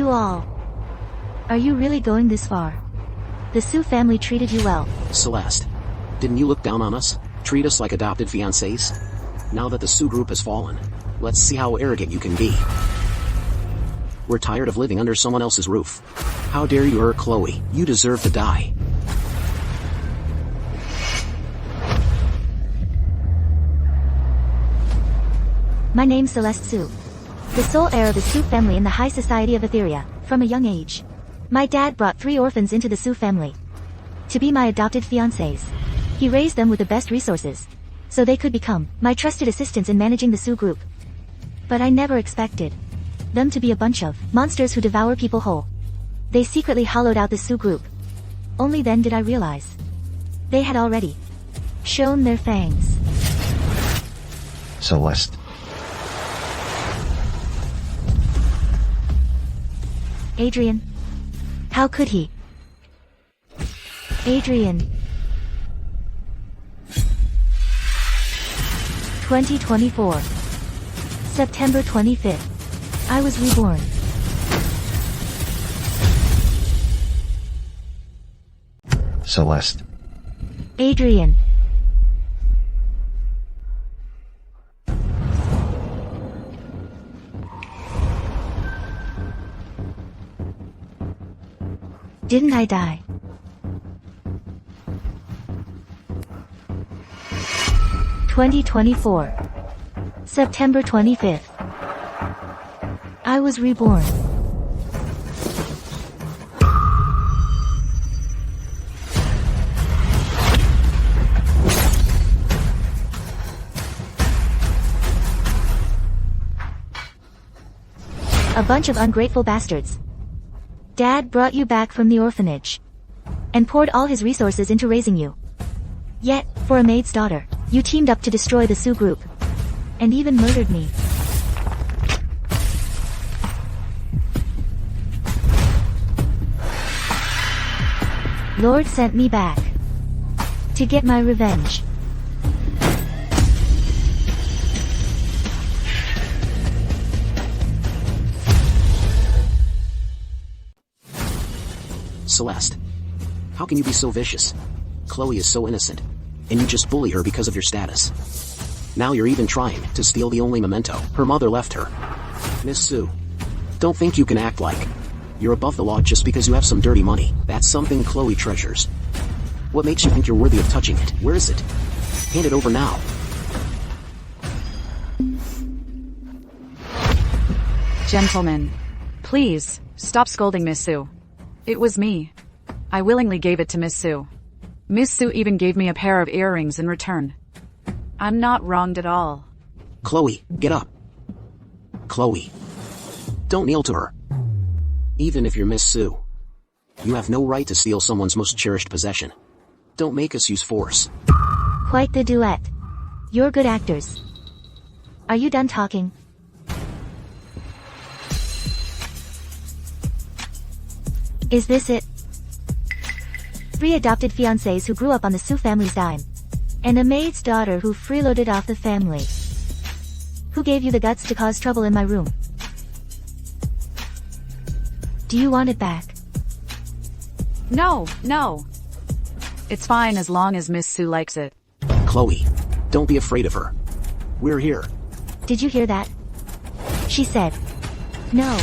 You all. Are you really going this far? The Su family treated you well. Celeste, didn't you look down on us? Treat us like adopted fiancés? Now that the Su group has fallen, let's see how arrogant you can be. We're tired of living under someone else's roof. How dare you hurt Chloe? You deserve to die. My name's Celeste Su. The sole heir of the Su family in the high society of Etheria, from a young age. My dad brought 3 orphans into the Su family to be my adopted fiancés. He raised them with the best resources, so they could become my trusted assistants in managing the Su group. But I never expected them to be a bunch of monsters who devour people whole. They secretly hollowed out the Su group. Only then did I realize they had already shown their fangs. Celeste. Adrian. How could he? Adrian. 2024. September 25th. I was reborn. Celeste. Adrian. Didn't I die? (2024) September 25th. I was reborn. A bunch of ungrateful bastards. Dad brought you back from the orphanage and poured all his resources into raising you. Yet, for a maid's daughter, you teamed up to destroy the Su group and even murdered me. Lord sent me back to get my revenge. Celeste, how can you be so vicious? Chloe is so innocent, and you just bully her because of your status. Now you're even trying to steal the only memento her mother left her. Miss Su, don't think you can act like you're above the law just because you have some dirty money. That's something Chloe treasures. What makes you think you're worthy of touching it? Where is it? Hand it over now. Gentlemen, please, stop scolding Miss Su. It was me. I willingly gave it to Miss Su. Miss Su even gave me a pair of earrings in return. I'm not wronged at all. Chloe, get up. Chloe, don't kneel to her. Even if you're Miss Su, you have no right to steal someone's most cherished possession. Don't make us use force. Quite the duet. You're good actors. Are you done talking? Is this it? 3 adopted fiancés who grew up on the Su family's dime. And a maid's daughter who freeloaded off the family. Who gave you the guts to cause trouble in my room? Do you want it back? No. It's fine as long as Miss Su likes it. Chloe, don't be afraid of her. We're here. Did you hear that? She said, no.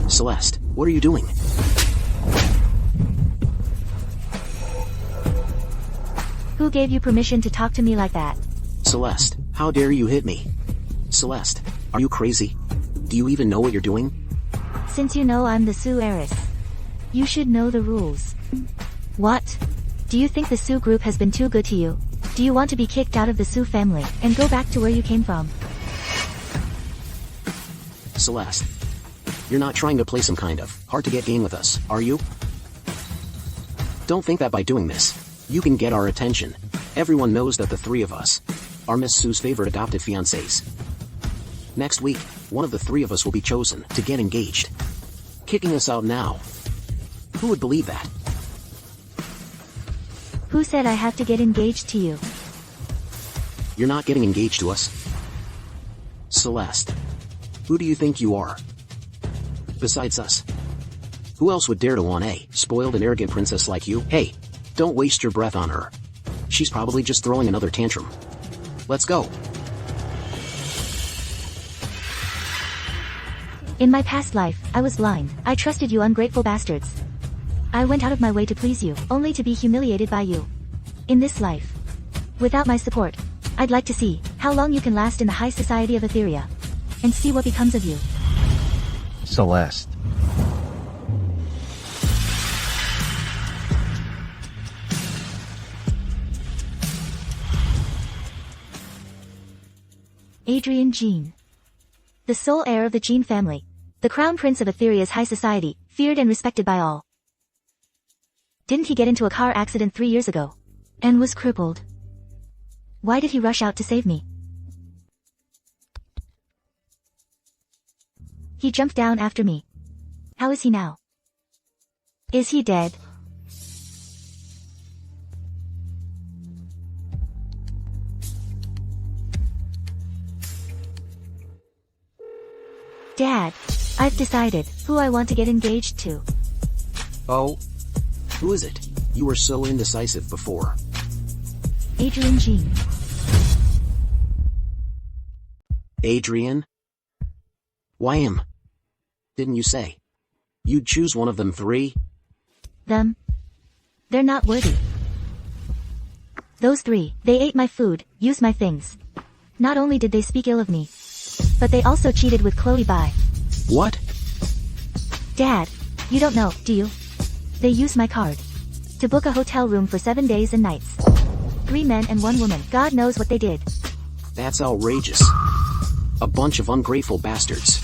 Celeste, what are you doing? Who gave you permission to talk to me like that? Celeste, how dare you hit me? Celeste, are you crazy? Do you even know what you're doing? Since you know I'm the Su heiress, you should know the rules. What? Do you think the Su group has been too good to you? Do you want to be kicked out of the Su family and go back to where you came from? Celeste, you're not trying to play some kind of hard-to-get game with us, are you? Don't think that by doing this, you can get our attention. Everyone knows that the 3 of us are Miss Su's favorite adopted fiancés. Next week, one of the 3 of us will be chosen to get engaged. Kicking us out now. Who would believe that? Who said I have to get engaged to you? You're not getting engaged to us. Celeste. Who do you think you are? Besides us. Who else would dare to want a spoiled and arrogant princess like you? Hey, don't waste your breath on her. She's probably just throwing another tantrum. Let's go. In my past life, I was blind. I trusted you ungrateful bastards. I went out of my way to please you, only to be humiliated by you. In this life, without my support, I'd like to see how long you can last in the high society of Etheria, and see what becomes of you. Celeste. Adrian Jean. The sole heir of the Jean family. The crown prince of Etheria's high society, feared and respected by all. Didn't he get into a car accident 3 years ago? And was crippled? Why did he rush out to save me? He jumped down after me. How is he now? Is he dead? Dad, I've decided who I want to get engaged to. Oh? Who is it? You were so indecisive before. Adrian Jean. Adrian? Why him? Didn't you say you'd choose one of them three? Them? They're not worthy. Those three, they ate my food, used my things. Not only did they speak ill of me, but they also cheated with Chloe Bai. What? Dad, you don't know, do you? They used my card to book a hotel room for 7 days and nights. 3 men and 1 woman. God knows what they did. That's outrageous. A bunch of ungrateful bastards.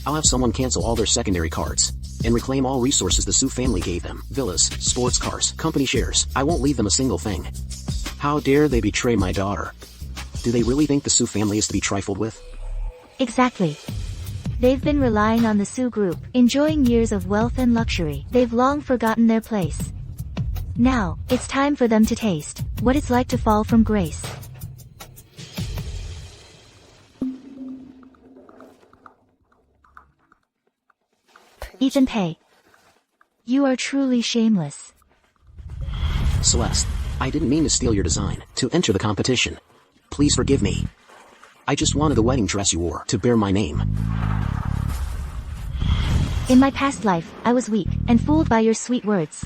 I'll have someone cancel all their secondary cards and reclaim all resources the Su family gave them. Villas, sports cars, company shares. I won't leave them a single thing. How dare they betray my daughter? Do they really think the Su family is to be trifled with? Exactly. They've been relying on the Su group, enjoying years of wealth and luxury. They've long forgotten their place. Now, it's time for them to taste what it's like to fall from grace. Ethan Pei. You are truly shameless. Celeste, I didn't mean to steal your design to enter the competition. Please forgive me. I just wanted the wedding dress you wore to bear my name. In my past life, I was weak and fooled by your sweet words.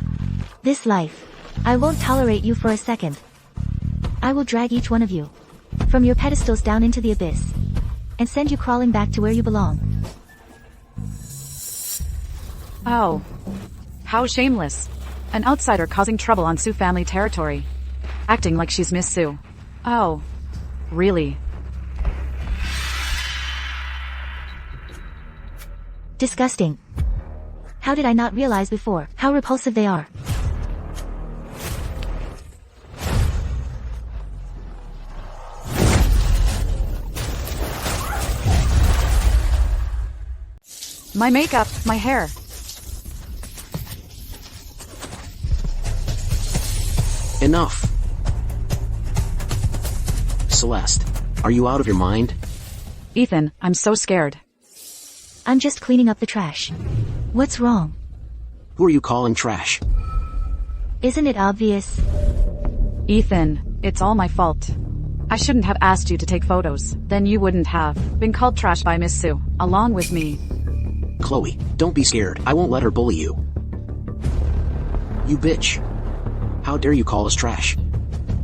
This life, I won't tolerate you for a second. I will drag each one of you from your pedestals down into the abyss and send you crawling back to where you belong. Oh. How shameless. An outsider causing trouble on Su family territory. Acting like she's Miss Su. Oh. Really? Disgusting. How did I not realize before how repulsive they are? My makeup, my hair. Enough. Celeste, are you out of your mind? Ethan, I'm so scared. I'm just cleaning up the trash. What's wrong? Who are you calling trash? Isn't it obvious? Ethan, it's all my fault. I shouldn't have asked you to take photos. Then you wouldn't have been called trash by Miss Su, along with me. Chloe, don't be scared. I won't let her bully you. You bitch. How dare you call us trash?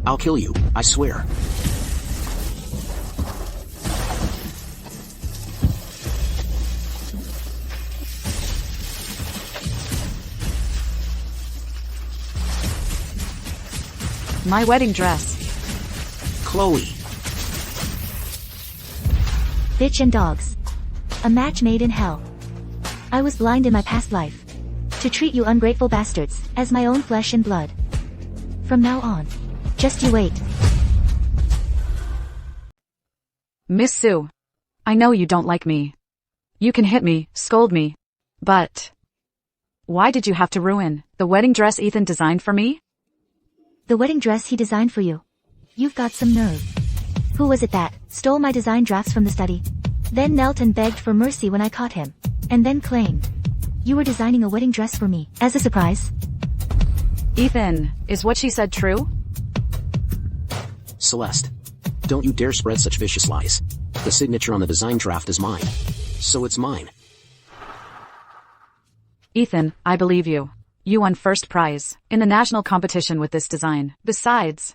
I'll kill you, I swear. My wedding dress. Chloe. Bitch and dogs. A match made in hell. I was blind in my past life to treat you ungrateful bastards as my own flesh and blood. From now on, just you wait. Miss Su, I know you don't like me. You can hit me, scold me. But why did you have to ruin the wedding dress Ethan designed for me? The wedding dress he designed for you. You've got some nerve. Who was it that stole my design drafts from the study? Then knelt and begged for mercy when I caught him. And then claimed you were designing a wedding dress for me as a surprise? Ethan, is what she said true? Celeste, don't you dare spread such vicious lies. The signature on the design draft is mine. So it's mine. Ethan, I believe you. You won first prize in the national competition with this design. Besides,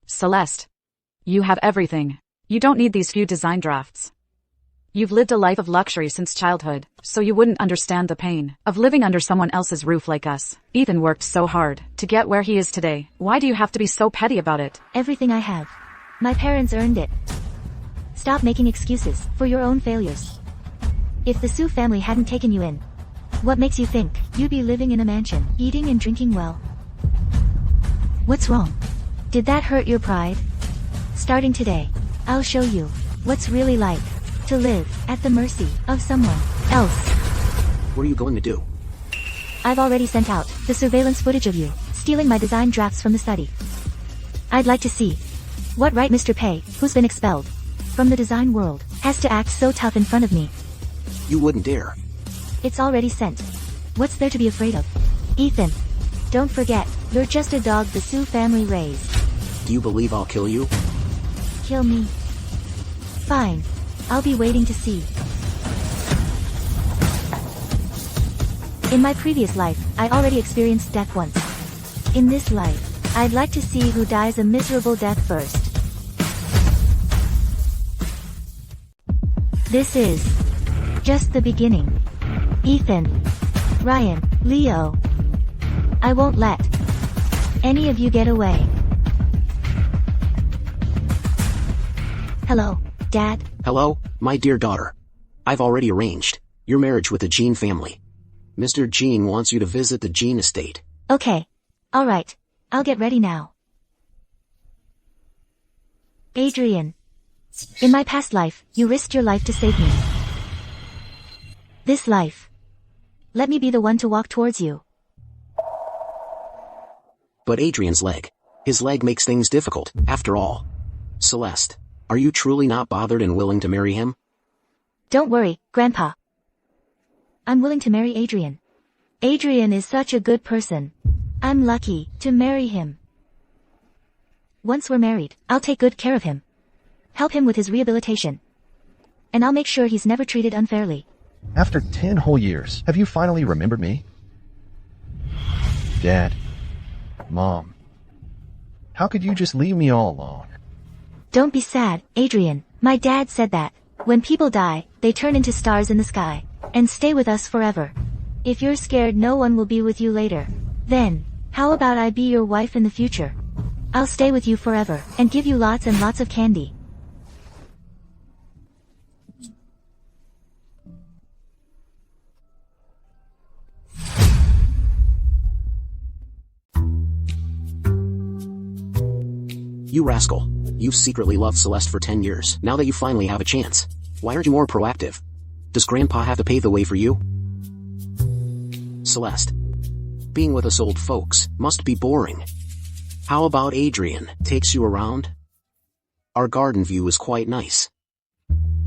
Celeste, you have everything. You don't need these few design drafts. You've lived a life of luxury since childhood, so you wouldn't understand the pain of living under someone else's roof like us. Ethan worked so hard to get where he is today. Why do you have to be so petty about it? Everything I have. My parents earned it. Stop making excuses for your own failures. If the Su family hadn't taken you in, what makes you think you'd be living in a mansion, eating and drinking well? What's wrong? Did that hurt your pride? Starting today, I'll show you what's really like to live at the mercy of someone else. What are you going to do? I've already sent out the surveillance footage of you stealing my design drafts from the study. I'd like to see what right Mr. Pei, who's been expelled from the design world, has to act so tough in front of me. You wouldn't dare. It's already sent. What's there to be afraid of? Ethan, don't forget, you're just a dog the Su family raised. Do you believe I'll kill you? Kill me? Fine. I'll be waiting to see. In my previous life, I already experienced death once. In this life, I'd like to see who dies a miserable death first. This is just the beginning. Ethan, Ryan, Leo. I won't let any of you get away. Hello, Dad. Hello, my dear daughter. I've already arranged your marriage with the Jean family. Mr. Jean wants you to visit the Jean estate. Okay. Alright. I'll get ready now. Adrian. In my past life, you risked your life to save me. This life, let me be the one to walk towards you. But Adrian's leg. His leg makes things difficult, after all. Celeste, are you truly not bothered and willing to marry him? Don't worry, Grandpa. I'm willing to marry Adrian. Adrian is such a good person. I'm lucky to marry him. Once we're married, I'll take good care of him. Help him with his rehabilitation. And I'll make sure he's never treated unfairly. After 10 whole years, have you finally remembered me? Dad. Mom. How could you just leave me all alone? Don't be sad, Adrian. My dad said that when people die, they turn into stars in the sky and stay with us forever. If you're scared no one will be with you later, then how about I be your wife in the future? I'll stay with you forever and give you lots and lots of candy. You rascal. You've secretly loved Celeste for 10 years. Now that you finally have a chance, why aren't you more proactive? Does Grandpa have to pave the way for you? Celeste. Being with us old folks must be boring. How about Adrian takes you around? Our garden view is quite nice.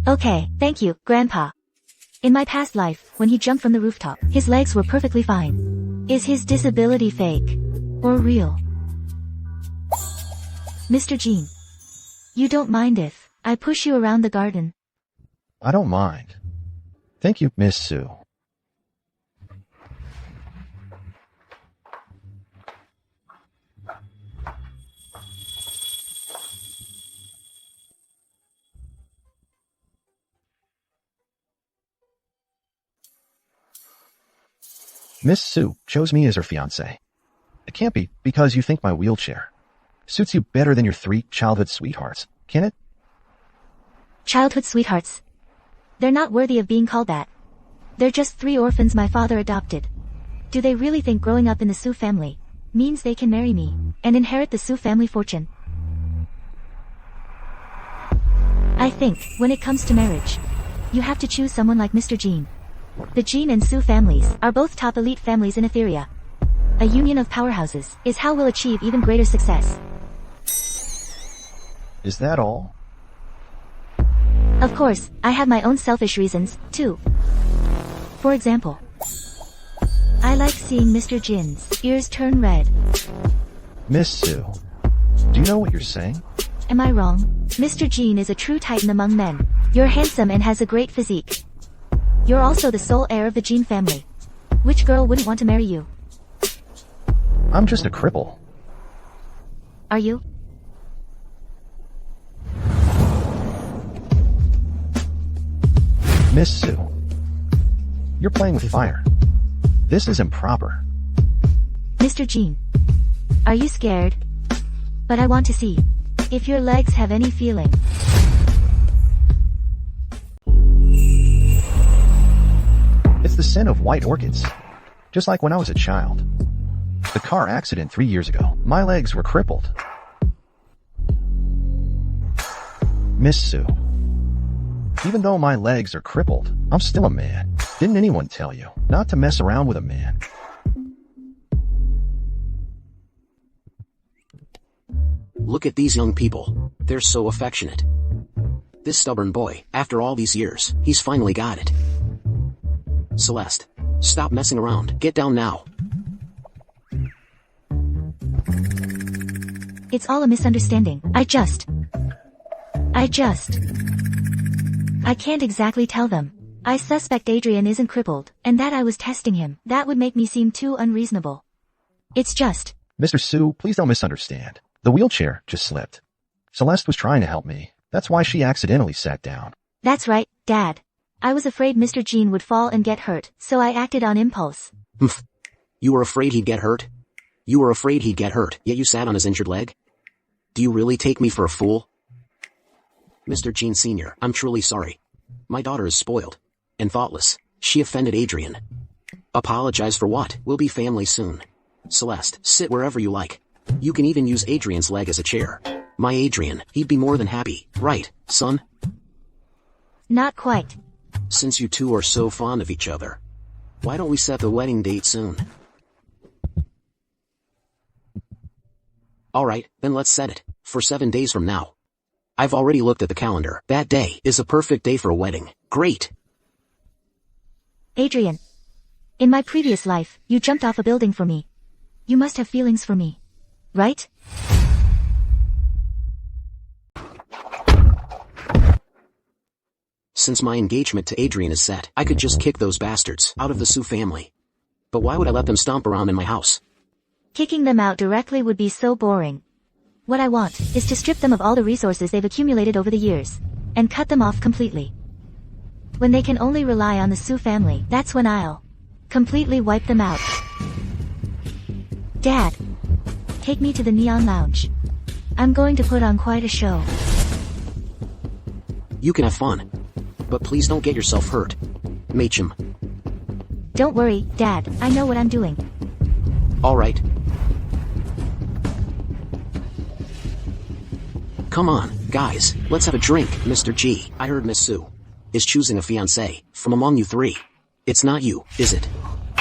Okay, thank you, Grandpa. In my past life, when he jumped from the rooftop, his legs were perfectly fine. Is his disability fake? Or real? Mr. Jean. You don't mind if I push you around the garden? I don't mind. Thank you, Miss Sue. Miss Sue chose me as her fiancé. It can't be because you think my wheelchair suits you better than your 3 childhood sweethearts, can it? Childhood sweethearts. They're not worthy of being called that. They're just 3 orphans my father adopted. Do they really think growing up in the Su family means they can marry me and inherit the Su family fortune? I think, when it comes to marriage, you have to choose someone like Mr. Jean. The Jean and Su families are both top elite families in Etheria. A union of powerhouses is how we'll achieve even greater success. Is that all? Of course, I have my own selfish reasons, too. For example, I like seeing Mr. Jin's ears turn red. Miss Su, do you know what you're saying? Am I wrong? Mr. Jin is a true titan among men. You're handsome and has a great physique. You're also the sole heir of the Jin family. Which girl wouldn't want to marry you? I'm just a cripple. Are you? Miss Su, you're playing with fire. This is improper. Mr. Jin, are you scared? But I want to see if your legs have any feeling. It's the sin of white orchids. Just like when I was a child. The car accident 3 years ago, my legs were crippled. Miss Su, even though my legs are crippled, I'm still a man. Didn't anyone tell you not to mess around with a man? Look at these young people. They're so affectionate. This stubborn boy, after all these years, he's finally got it. Celeste, stop messing around. Get down now. It's all a misunderstanding. I can't exactly tell them. I suspect Adrian isn't crippled, and that I was testing him. That would make me seem too unreasonable. It's just... Mr. Su, please don't misunderstand. The wheelchair just slipped. Celeste was trying to help me. That's why she accidentally sat down. That's right, Dad. I was afraid Mr. Jin would fall and get hurt, so I acted on impulse. You were afraid he'd get hurt? You were afraid he'd get hurt, yet you sat on his injured leg? Do you really take me for a fool? Mr. Jin Sr., I'm truly sorry. My daughter is spoiled and thoughtless. She offended Adrian. Apologize for what? We'll be family soon. Celeste, sit wherever you like. You can even use Adrian's leg as a chair. My Adrian, he'd be more than happy, right, son? Not quite. Since you two are so fond of each other, why don't we set the wedding date soon? Alright, then let's set it, for 7 days from now. I've already looked at the calendar. That day is a perfect day for a wedding. Great! Adrian, in my previous life, you jumped off a building for me. You must have feelings for me, right? Since my engagement to Adrian is set, I could just kick those bastards out of the Su family. But why would I let them stomp around in my house? Kicking them out directly would be so boring. What I want is to strip them of all the resources they've accumulated over the years, and cut them off completely. When they can only rely on the Su family, that's when I'll completely wipe them out. Dad, take me to the Neon Lounge. I'm going to put on quite a show. You can have fun, but please don't get yourself hurt. Machem. Don't worry, Dad, I know what I'm doing. Alright. Come on, guys, let's have a drink, Mr. G. I heard Miss Su is choosing a fiancé from among you three. It's not you, is it?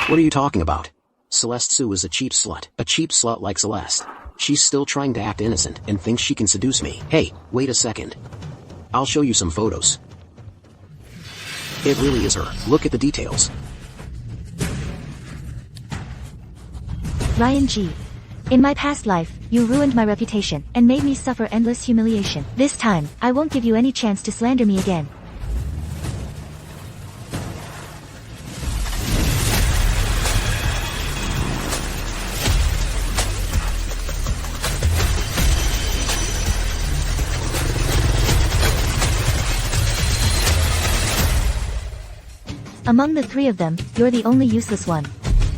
What are you talking about? Celeste Su is a cheap slut like Celeste. She's still trying to act innocent and thinks she can seduce me. Hey, wait a second. I'll show you some photos. It really is her. Look at the details. Ryan G. In my past life, you ruined my reputation and made me suffer endless humiliation. This time, I won't give you any chance to slander me again. Among the three of them, you're the only useless one.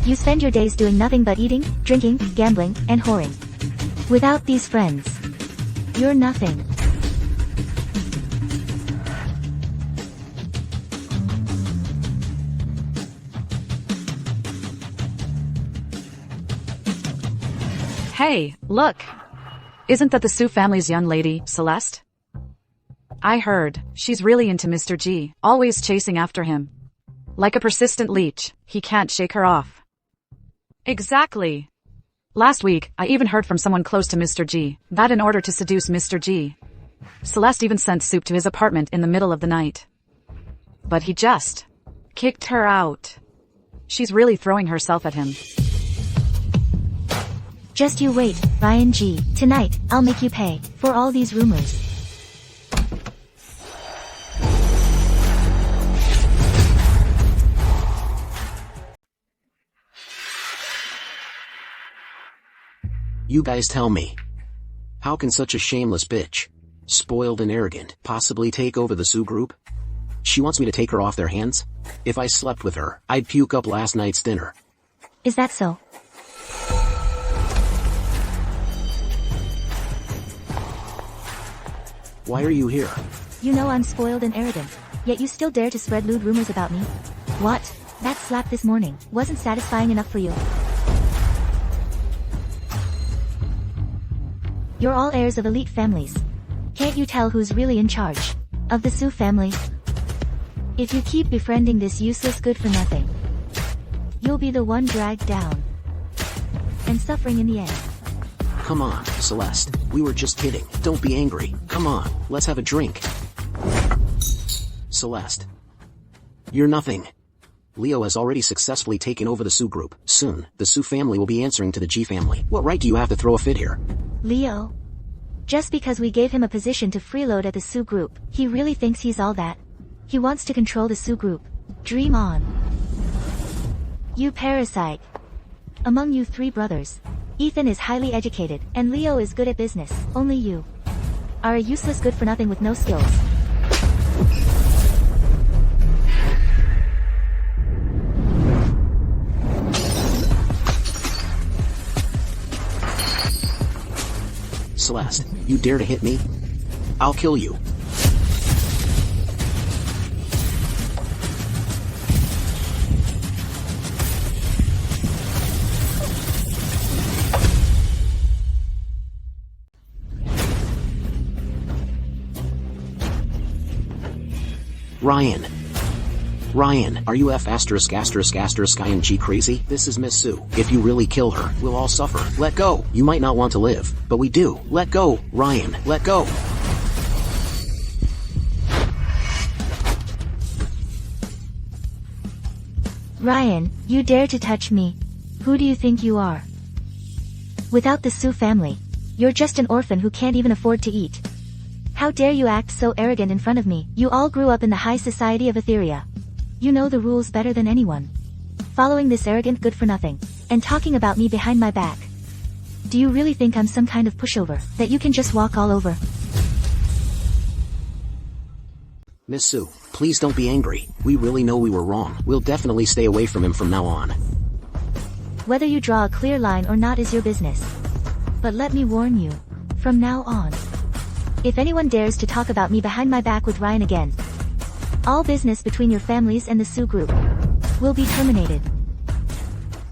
You spend your days doing nothing but eating, drinking, gambling, and whoring. Without these friends, you're nothing. Hey, look! Isn't that the Su family's young lady, Celeste? I heard, she's really into Mr. G, always chasing after him. Like a persistent leech, he can't shake her off. Exactly. Last week, I even heard from someone close to Mr. G that in order to seduce Mr. G, Celeste even sent Soup to his apartment in the middle of the night. But he just kicked her out. She's really throwing herself at him. Just you wait, Ryan G. Tonight, I'll make you pay for all these rumors. You guys tell me. How can such a shameless bitch, spoiled and arrogant, possibly take over the Sue group? She wants me to take her off their hands? If I slept with her, I'd puke up last night's dinner. Is that so? Why are you here? You know I'm spoiled and arrogant, yet you still dare to spread lewd rumors about me? What? That slap this morning wasn't satisfying enough for you? You're all heirs of elite families. Can't you tell who's really in charge of the Sue family? If you keep befriending this useless good-for-nothing, you'll be the one dragged down and suffering in the end. Come on, Celeste. We were just kidding. Don't be angry. Come on, let's have a drink. Celeste. You're nothing. Leo has already successfully taken over the Sue group. Soon, the Sue family will be answering to the G family. What right do you have to throw a fit here? Leo. Just because we gave him a position to freeload at the Sue group, he really thinks he's all that. He wants to control the Sue group. Dream on. You parasite. Among you three brothers, Ethan is highly educated, and Leo is good at business. Only you are a useless good-for-nothing with no skills. Celeste, you dare to hit me? I'll kill you. Ryan. Ryan, are you F***ING crazy? This is Miss Sue. If you really kill her, we'll all suffer. Let go. You might not want to live, but we do. Let go. Ryan, let go. Ryan, you dare to touch me? Who do you think you are? Without the Sue family, you're just an orphan who can't even afford to eat. How dare you act so arrogant in front of me? You all grew up in the high society of Etheria. You know the rules better than anyone. Following this arrogant good-for-nothing, and talking about me behind my back. Do you really think I'm some kind of pushover, that you can just walk all over? Miss Sue, please don't be angry. We really know we were wrong. We'll definitely stay away from him from now on. Whether you draw a clear line or not is your business. But let me warn you, from now on, if anyone dares to talk about me behind my back with Ryan again, all business between your families and the Sue group will be terminated.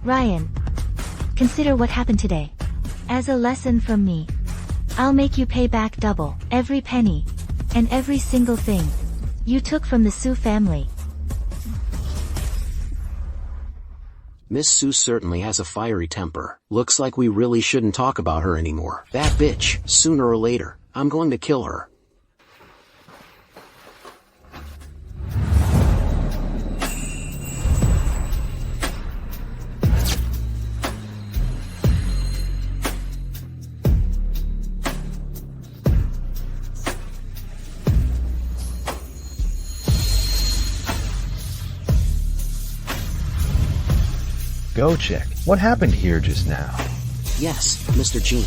Ryan, consider what happened today as a lesson from me. I'll make you pay back double, every penny, and every single thing you took from the Sue family. Miss Sue certainly has a fiery temper. Looks like we really shouldn't talk about her anymore. That bitch, sooner or later, I'm going to kill her. Go check. What happened here just now? Yes, Mr. Jean.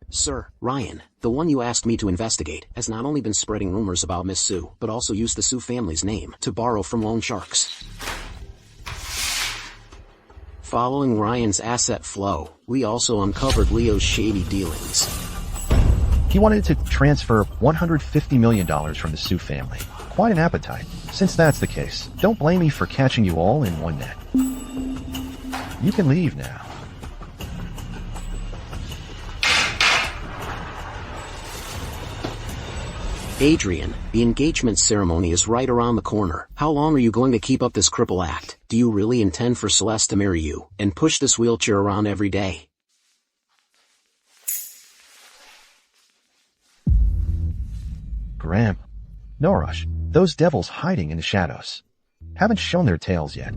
Sir, Ryan, the one you asked me to investigate, has not only been spreading rumors about Miss Sue, but also used the Sue family's name to borrow from loan sharks. Following Ryan's asset flow, we also uncovered Leo's shady dealings. He wanted to transfer $150 million from the Sue family. Quite an appetite. Since that's the case, don't blame me for catching you all in one net. You can leave now. Adrian, the engagement ceremony is right around the corner. How long are you going to keep up this cripple act? Do you really intend for Celeste to marry you and push this wheelchair around every day? Graham. No rush. Those devils hiding in the shadows haven't shown their tails yet.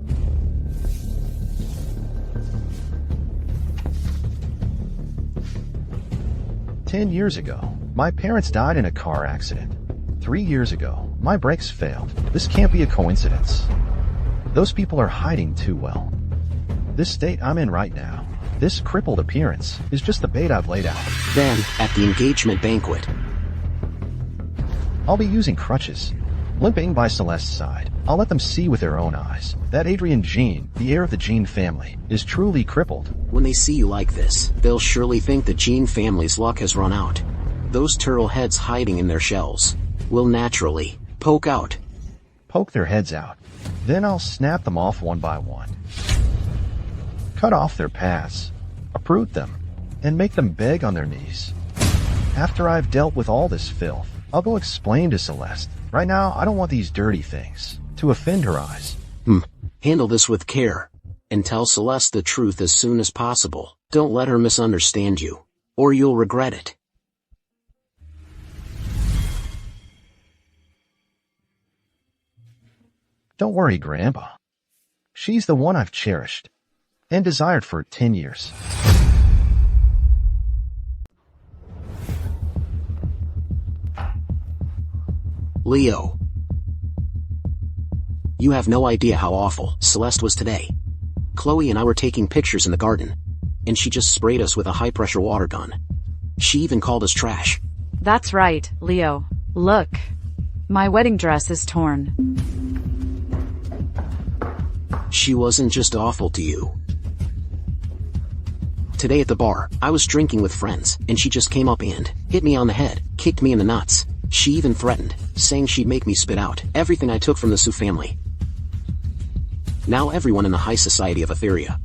"10 years ago, my parents died in a car accident. 3 years ago, my brakes failed. This can't be a coincidence. Those people are hiding too well. This state I'm in right now, this crippled appearance, is just the bait I've laid out." Then, at the engagement banquet, "I'll be using crutches, limping by Celeste's side. I'll let them see with their own eyes that Adrian Jean, the heir of the Jean family, is truly crippled." when they see you like this, they'll surely think the Jean family's luck has run out. Those turtle heads hiding in their shells will naturally poke out. Poke their heads out. Then I'll snap them off one by one. Cut off their paths, uproot them, and make them beg on their knees. After I've dealt with all this filth, I'll go explain to Celeste. Right now, I don't want these dirty things to offend her eyes. Handle this with care, and tell Celeste the truth as soon as possible. Don't let her misunderstand you, or you'll regret it. Don't worry, Grandpa. She's the one I've cherished and desired for 10 years. Leo. You have no idea how awful Celeste was today. Chloe and I were taking pictures in the garden, and she just sprayed us with a high-pressure water gun. She even called us trash. That's right, Leo. Look. My wedding dress is torn. She wasn't just awful to you. Today at the bar, I was drinking with friends, and she just came up and hit me on the head, kicked me in the nuts. She even threatened, saying she'd make me spit out everything I took from the Su family. Now everyone in the high society of Etheria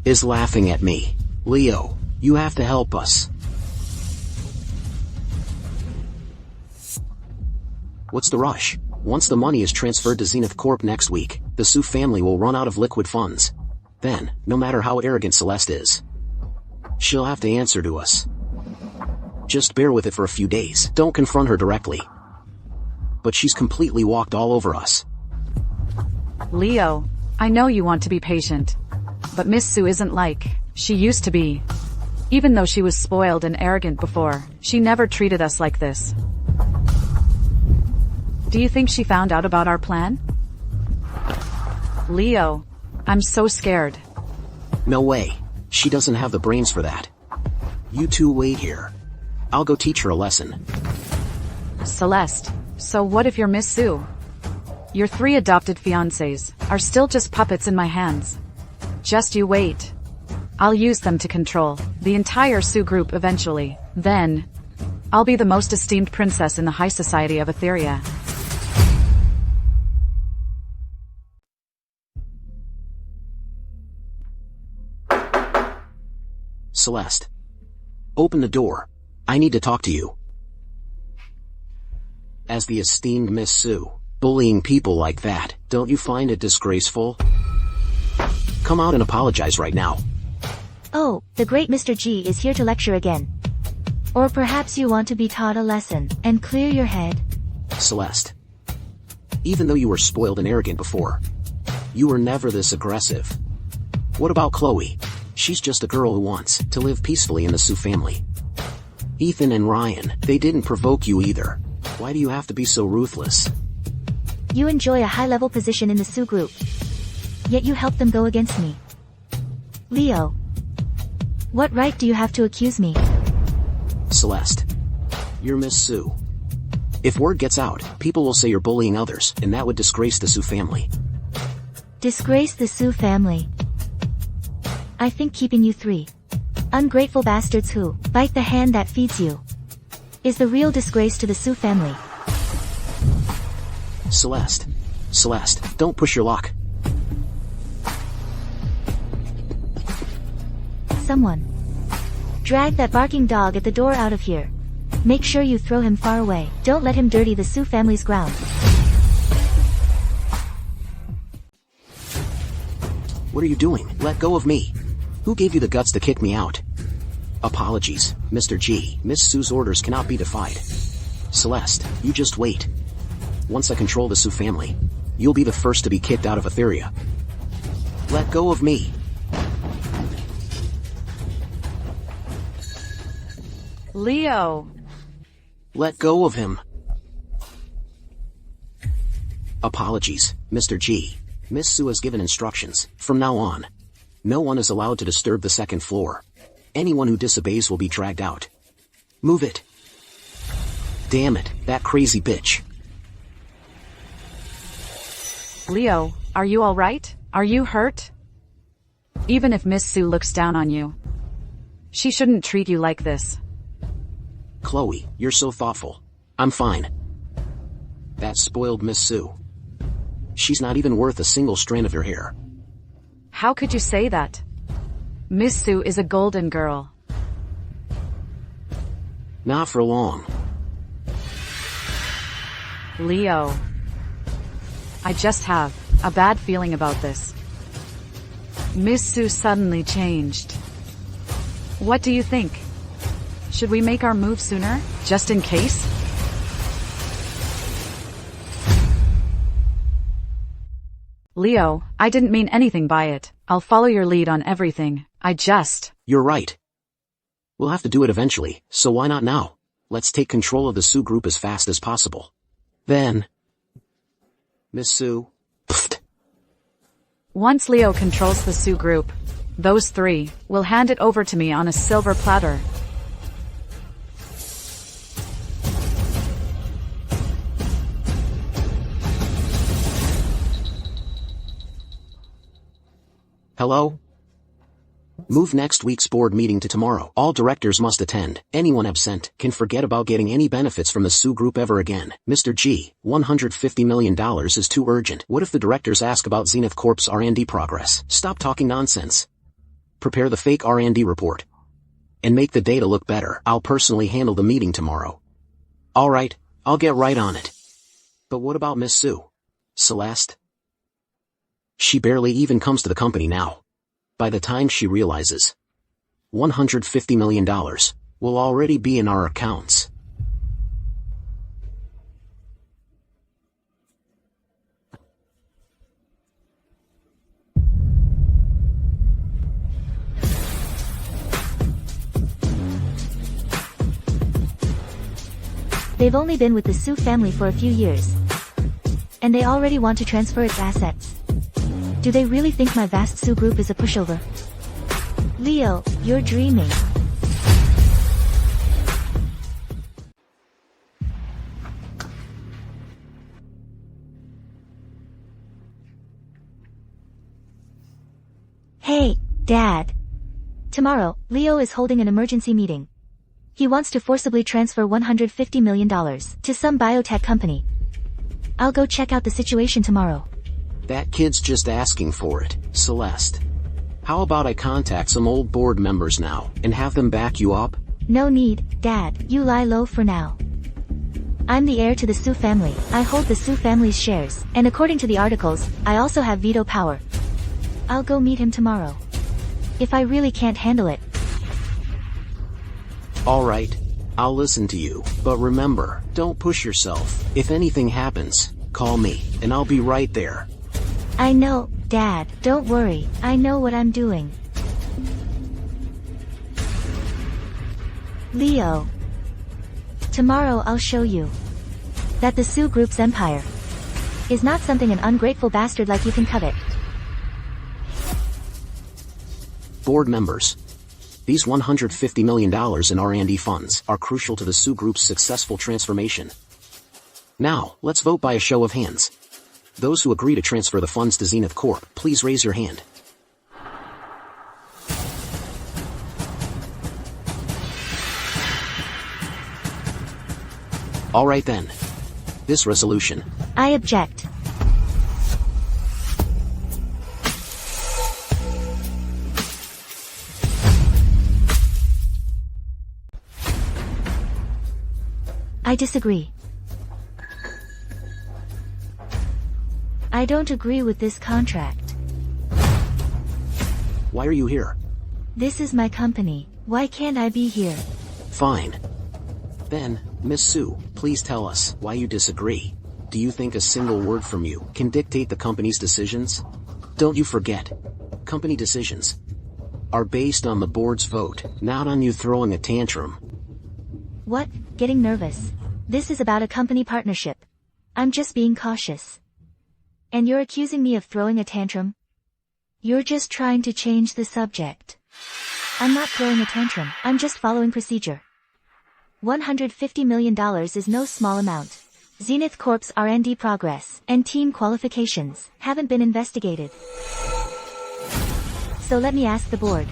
is laughing at me. Leo, you have to help us. What's the rush? Once the money is transferred to Zenith Corp next week, the Su family will run out of liquid funds. Then, no matter how arrogant Celeste is, she'll have to answer to us. Just bear with it for a few days. Don't confront her directly. But she's completely walked all over us. Leo, I know you want to be patient. But Miss Su isn't like she used to be. Even though she was spoiled and arrogant before, she never treated us like this. Do you think she found out about our plan? Leo, I'm so scared. No way. She doesn't have the brains for that. You two wait here. I'll go teach her a lesson. Celeste, so what if you're Miss Su? Your 3 adopted fiancés are still just puppets in my hands. Just you wait. I'll use them to control the entire Su group eventually. Then, I'll be the most esteemed princess in the high society of Etheria. Celeste. Open the door. I need to talk to you. As the esteemed Miss Su, bullying people like that, don't you find it disgraceful? Come out and apologize right now. Oh, the great Mr. G is here to lecture again. Or perhaps you want to be taught a lesson and clear your head. Celeste. Even though you were spoiled and arrogant before, you were never this aggressive. What about Chloe? She's just a girl who wants to live peacefully in the Su family. Ethan and Ryan, they didn't provoke you either. Why do you have to be so ruthless? You enjoy a high-level position in the Su group. Yet you help them go against me. Leo. What right do you have to accuse me? Celeste. You're Miss Su. If word gets out, people will say you're bullying others, and that would disgrace the Su family. Disgrace the Su family. I think keeping you 3 ungrateful bastards who bite the hand that feeds you is the real disgrace to the Su family. Celeste. Celeste, don't push your luck. Someone. Drag that barking dog at the door out of here. Make sure you throw him far away. Don't let him dirty the Su family's ground. What are you doing? Let go of me. Who gave you the guts to kick me out? Apologies, Mr. G. Miss Su's orders cannot be defied. Celeste, you just wait. Once I control the Su family, you'll be the first to be kicked out of Etheria. Let go of me. Leo. Let go of him. Apologies, Mr. G. Miss Su has given instructions. From now on, no one is allowed to disturb the second floor. Anyone who disobeys will be dragged out. Move it. Damn it, that crazy bitch. Leo, are you alright? Are you hurt? Even if Miss Su looks down on you, she shouldn't treat you like this. Chloe, you're so thoughtful. I'm fine. That spoiled Miss Su. She's not even worth a single strand of your hair. How could you say that? Miss Su is a golden girl. Not for long. Leo. I just have a bad feeling about this. Miss Su suddenly changed. What do you think? Should we make our move sooner, just in case? Leo, I didn't mean anything by it. I'll follow your lead on everything. You're right. We'll have to do it eventually, so why not now? Let's take control of the Su group as fast as possible. Then... Miss Su... Pfft. Once Leo controls the Su group, those three will hand it over to me on a silver platter. Hello? Move next week's board meeting to tomorrow. All directors must attend. Anyone absent can forget about getting any benefits from the Su group ever again. Mr. G, $150 million is too urgent. What if the directors ask about Zenith Corp's R&D progress? Stop talking nonsense. Prepare the fake R&D report. And make the data look better. I'll personally handle the meeting tomorrow. Alright, I'll get right on it. But what about Miss Su? Celeste? She barely even comes to the company now. By the time she realizes, $150 million will already be in our accounts. They've only been with the Su family for a few years. And they already want to transfer its assets. Do they really think my vast Su group is a pushover? Leo, you're dreaming. Hey, Dad. Tomorrow, Leo is holding an emergency meeting. He wants to forcibly transfer $150 million to some biotech company. I'll go check out the situation tomorrow. That kid's just asking for it, Celeste. How about I contact some old board members now, and have them back you up? No need, Dad, you lie low for now. I'm the heir to the Su family. I hold the Su family's shares, and according to the articles, I also have veto power. I'll go meet him tomorrow. If I really can't handle it. Alright, I'll listen to you, but remember, don't push yourself. If anything happens, call me, and I'll be right there. I know, Dad, don't worry, I know what I'm doing. Leo. Tomorrow I'll show you that the Su group's empire is not something an ungrateful bastard like you can covet. Board members. These $150 million in R&D funds are crucial to the Su group's successful transformation. Now, let's vote by a show of hands. Those who agree to transfer the funds to Zenith Corp, please raise your hand. Alright then. This resolution. I object. I disagree. I don't agree with this contract. Why are you here? This is my company. Why can't I be here? Fine. Then, Miss Su, please tell us why you disagree. Do you think a single word from you can dictate the company's decisions? Don't you forget, company decisions are based on the board's vote, not on you throwing a tantrum. What? Getting nervous. This is about a company partnership. I'm just being cautious. And you're accusing me of throwing a tantrum? You're just trying to change the subject. I'm not throwing a tantrum, I'm just following procedure. $150 million is no small amount. Zenith Corp's R&D progress and team qualifications haven't been investigated. So let me ask the board.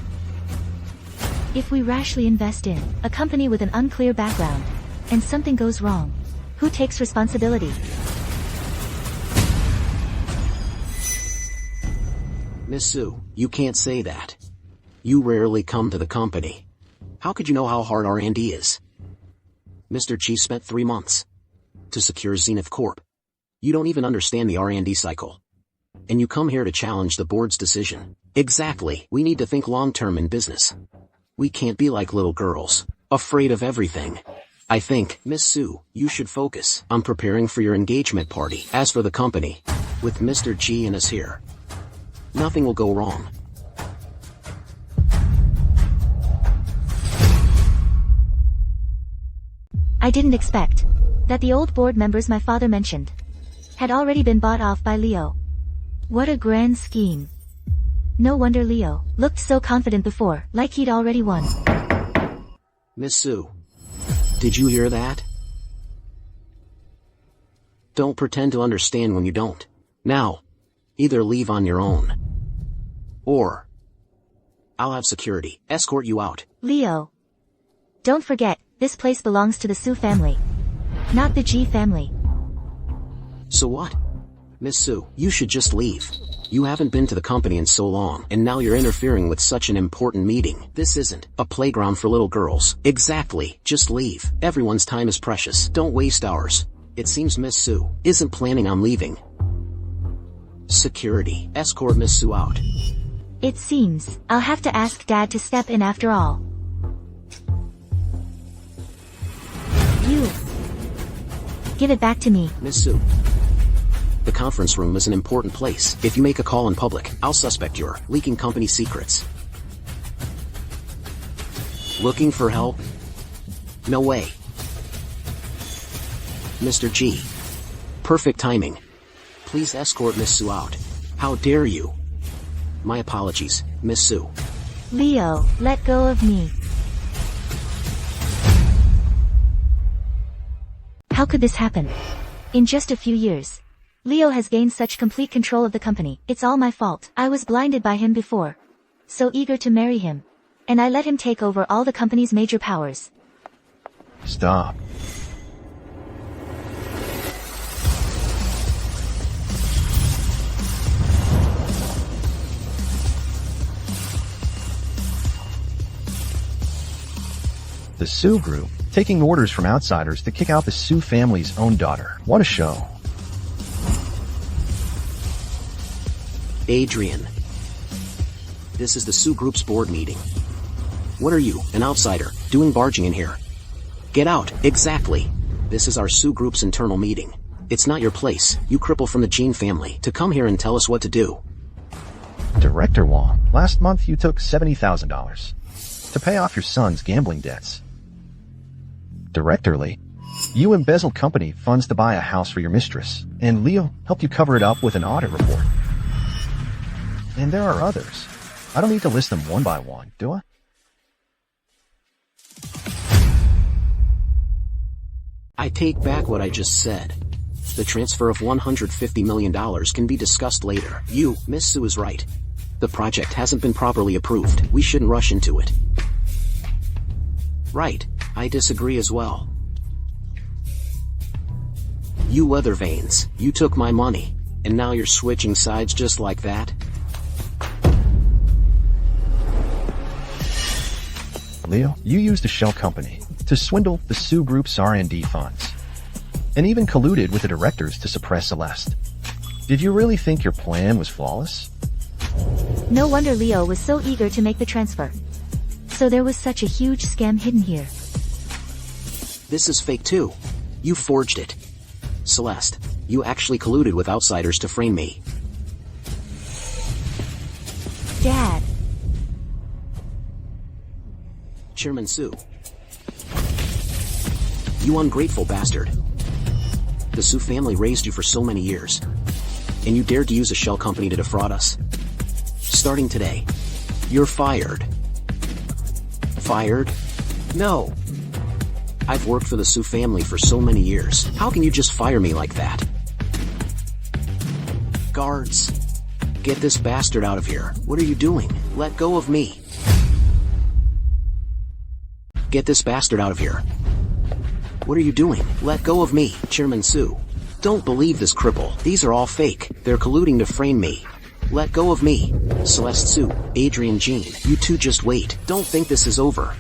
If we rashly invest in a company with an unclear background, and something goes wrong, who takes responsibility? Miss Su, you can't say that. You rarely come to the company. How could you know how hard R&D is? Mr. Qi spent 3 months to secure Zenith Corp. You don't even understand the R&D cycle. And you come here to challenge the board's decision. Exactly. We need to think long-term in business. We can't be like little girls, afraid of everything. I think, Miss Su, you should focus on preparing for your engagement party. As for the company, with Mr. Qi and us here, nothing will go wrong. I didn't expect that the old board members my father mentioned had already been bought off by Leo. What a grand scheme. No wonder Leo looked so confident before, like he'd already won. Miss Su, did you hear that? Don't pretend to understand when you don't. Now, either leave on your own, or I'll have security escort you out. Leo, don't forget, this place belongs to the Su family, not the Ji family. So what? Miss Su, you should just leave. You haven't been to the company in so long, and now you're interfering with such an important meeting. This isn't a playground for little girls. Exactly, just leave. Everyone's time is precious. Don't waste ours. It seems Miss Su isn't planning on leaving. Security, escort Miss Su out. It seems I'll have to ask Dad to step in after all. You. Give it back to me. Miss Su. The conference room is an important place. If you make a call in public, I'll suspect you're leaking company secrets. Looking for help? No way. Mr. G. Perfect timing. Please escort Miss Su out. How dare you? My apologies, Miss Su. Leo, let go of me. How could this happen? In just a few years, Leo has gained such complete control of the company. It's all my fault. I was blinded by him before. So eager to marry him. And I let him take over all the company's major powers. Stop. The Su Group, taking orders from outsiders to kick out the Su family's own daughter. What a show. Adrian. This is the Su Group's board meeting. What are you, an outsider, doing barging in here? Get out, exactly. This is our Su Group's internal meeting. It's not your place, you cripple from the Jean family, to come here and tell us what to do. Director Wong, last month you took $70,000 to pay off your son's gambling debts. Director Lee, you embezzled company funds to buy a house for your mistress, and Leo helped you cover it up with an audit report. And there are others. I don't need to list them one by one, do I? I take back what I just said. The transfer of $150 million can be discussed later. You, Miss Su is right. The project hasn't been properly approved. We shouldn't rush into it. Right, I disagree as well. You weather vanes, you took my money, and now you're switching sides just like that? Leo, you used a shell company to swindle the Su Group's R&D funds. and even colluded with the directors to suppress Celeste. Did you really think your plan was flawless? No wonder Leo was so eager to make the transfer. So there was such a huge scam hidden here. This is fake too. You forged it. Celeste, you actually colluded with outsiders to frame me. Dad. Chairman Su. You ungrateful bastard. The Su family raised you for so many years. And you dared to use a shell company to defraud us. Starting today, you're fired. Fired? No. I've worked for the Su family for so many years. How can you just fire me like that? Guards. Get this bastard out of here. What are you doing? Let go of me. Get this bastard out of here. What are you doing? Let go of me, Chairman Su. Don't believe this cripple. These are all fake. They're colluding to frame me. Let go of me. Celeste Su, Adrian Jean, you two just wait. Don't think this is over.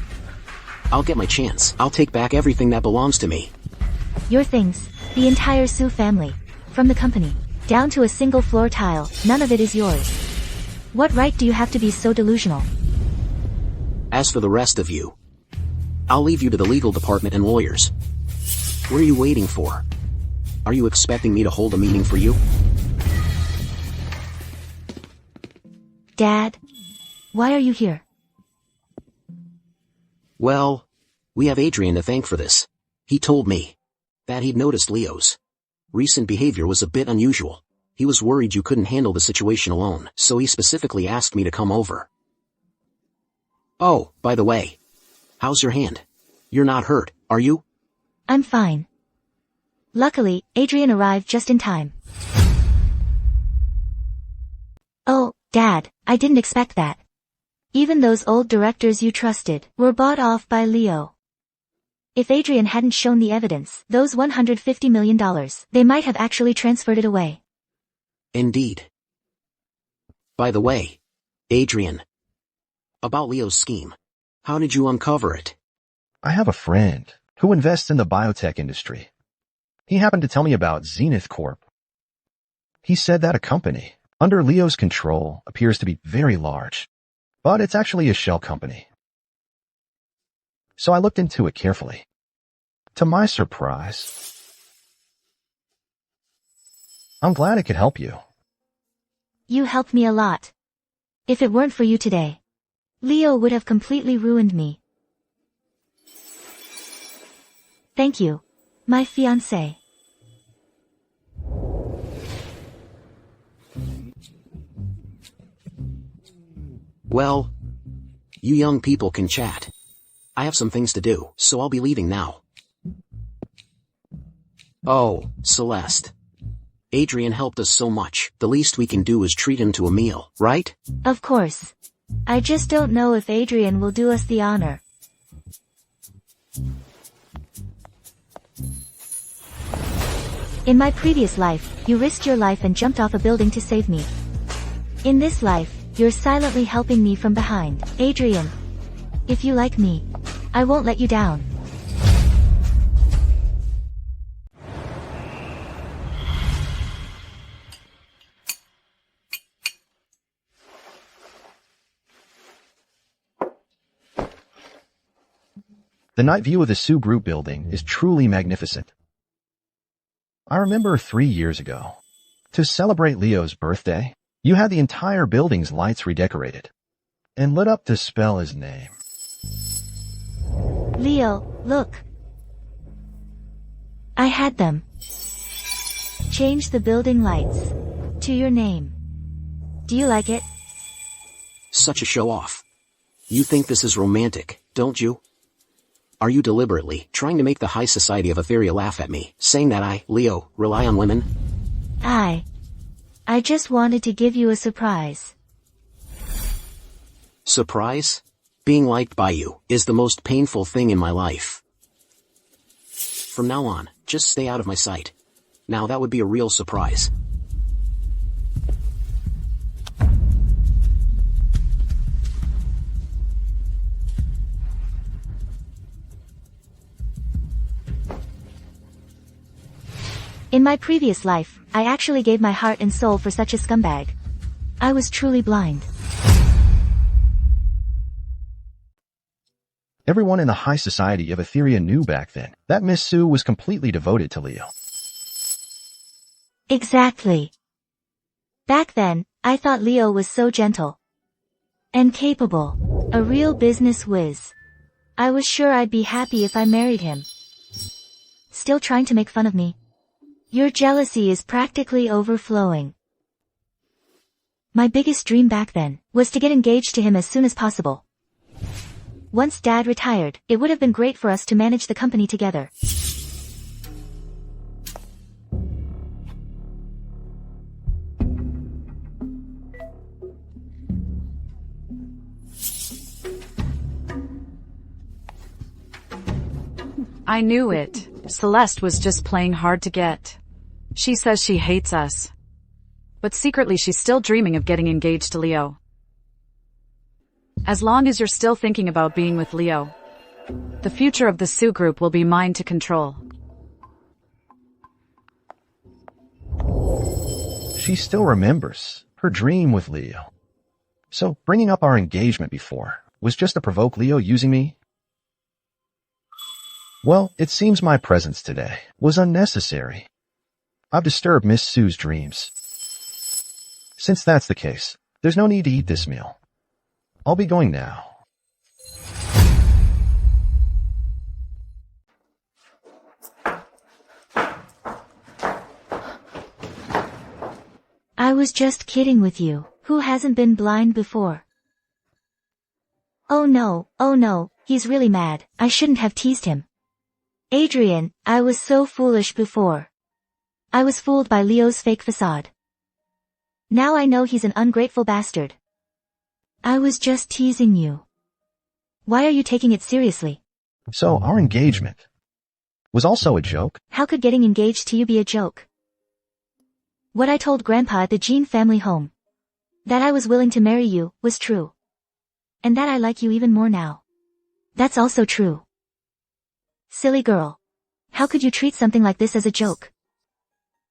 I'll get my chance. I'll take back everything that belongs to me. Your things, the entire Su family, from the company, down to a single floor tile, none of it is yours. What right do you have to be so delusional? As for the rest of you, I'll leave you to the legal department and lawyers. What are you waiting for? Are you expecting me to hold a meeting for you? Dad, why are you here? Well, we have Adrian to thank for this. He told me that he'd noticed Leo's recent behavior was a bit unusual. He was worried you couldn't handle the situation alone, so he specifically asked me to come over. Oh, by the way, how's your hand? You're not hurt, are you? I'm fine. Luckily, Adrian arrived just in time. Oh, Dad, I didn't expect that. Even those old directors you trusted were bought off by Leo. If Adrian hadn't shown the evidence, those $150 million, they might have actually transferred it away. Indeed. By the way, Adrian, about Leo's scheme, how did you uncover it? I have a friend who invests in the biotech industry. He happened to tell me about Zenith Corp. He said that a company under Leo's control appears to be very large, but it's actually a shell company. So I looked into it carefully. To my surprise, I'm glad it could help you. You helped me a lot. If it weren't for you today, Leo would have completely ruined me. Thank you, my fiancé. Well, you young people can chat. I have some things to do, so I'll be leaving now. Oh, Celeste. Adrian helped us so much. The least we can do is treat him to a meal, right? Of course. I just don't know if Adrian will do us the honor. In my previous life, you risked your life and jumped off a building to save me. In this life, you're silently helping me from behind. Adrian, if you like me, I won't let you down. The night view of the Su Group building is truly magnificent. I remember 3 years ago, to celebrate Leo's birthday, you had the entire building's lights redecorated and lit up to spell his name. Leo, look. I had them. Change the building lights to your name. Do you like it? Such a show-off. You think this is romantic, don't you? Are you deliberately trying to make the high society of Etheria laugh at me, saying that I, Leo, rely on women? I just wanted to give you a surprise. Surprise? Being liked by you is the most painful thing in my life. From now on, just stay out of my sight. Now that would be a real surprise. In my previous life, I actually gave my heart and soul for such a scumbag. I was truly blind. Everyone in the high society of Etheria knew back then that Miss Su was completely devoted to Leo. Exactly. Back then, I thought Leo was so gentle and capable, a real business whiz. I was sure I'd be happy if I married him. Still trying to make fun of me? Your jealousy is practically overflowing. My biggest dream back then was to get engaged to him as soon as possible. Once Dad retired, it would have been great for us to manage the company together. I knew it. Celeste was just playing hard to get. She says she hates us. But secretly she's still dreaming of getting engaged to Leo. As long as you're still thinking about being with Leo, the future of the Su group will be mine to control. She still remembers her dream with Leo. So bringing up our engagement before was just to provoke Leo using me? Well, it seems my presence today was unnecessary. I've disturbed Miss Su's dreams. Since that's the case, there's no need to eat this meal. I'll be going now. I was just kidding with you. Who hasn't been blind before? Oh no, he's really mad. I shouldn't have teased him. Adrian, I was so foolish before. I was fooled by Leo's fake facade. Now I know he's an ungrateful bastard. I was just teasing you. Why are you taking it seriously? So our engagement was also a joke? How could getting engaged to you be a joke? What I told Grandpa at the Jean family home, that I was willing to marry you, was true. And that I like you even more now. That's also true. Silly girl. How could you treat something like this as a joke?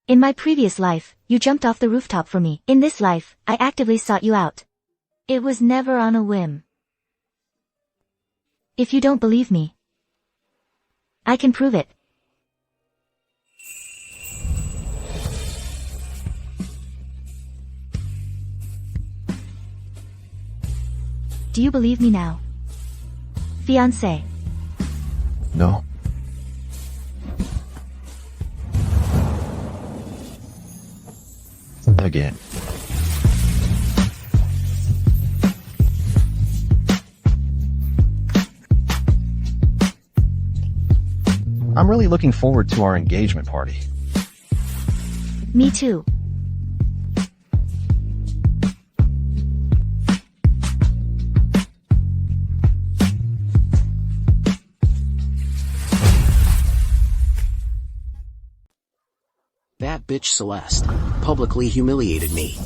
In my previous life, you jumped off the rooftop for me. In this life, I actively sought you out. It was never on a whim. If you don't believe me, I can prove it. Do you believe me now? Fiancé. No. Again. I'm really looking forward to our engagement party. Me too. That bitch Celeste publicly humiliated me.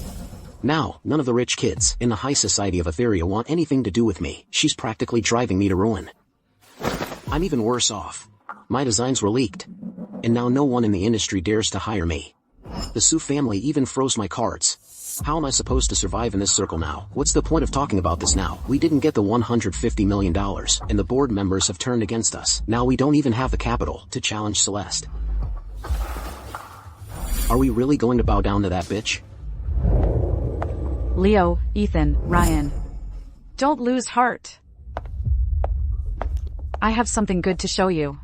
Now, none of the rich kids in the high society of Etheria want anything to do with me. She's practically driving me to ruin. I'm even worse off. My designs were leaked. And now no one in the industry dares to hire me. The Su family even froze my cards. How am I supposed to survive in this circle now? What's the point of talking about this now? We didn't get the $150 million, and the board members have turned against us. Now we don't even have the capital to challenge Celeste. Are we really going to bow down to that bitch? Leo, Ethan, Ryan. Don't lose heart. I have something good to show you.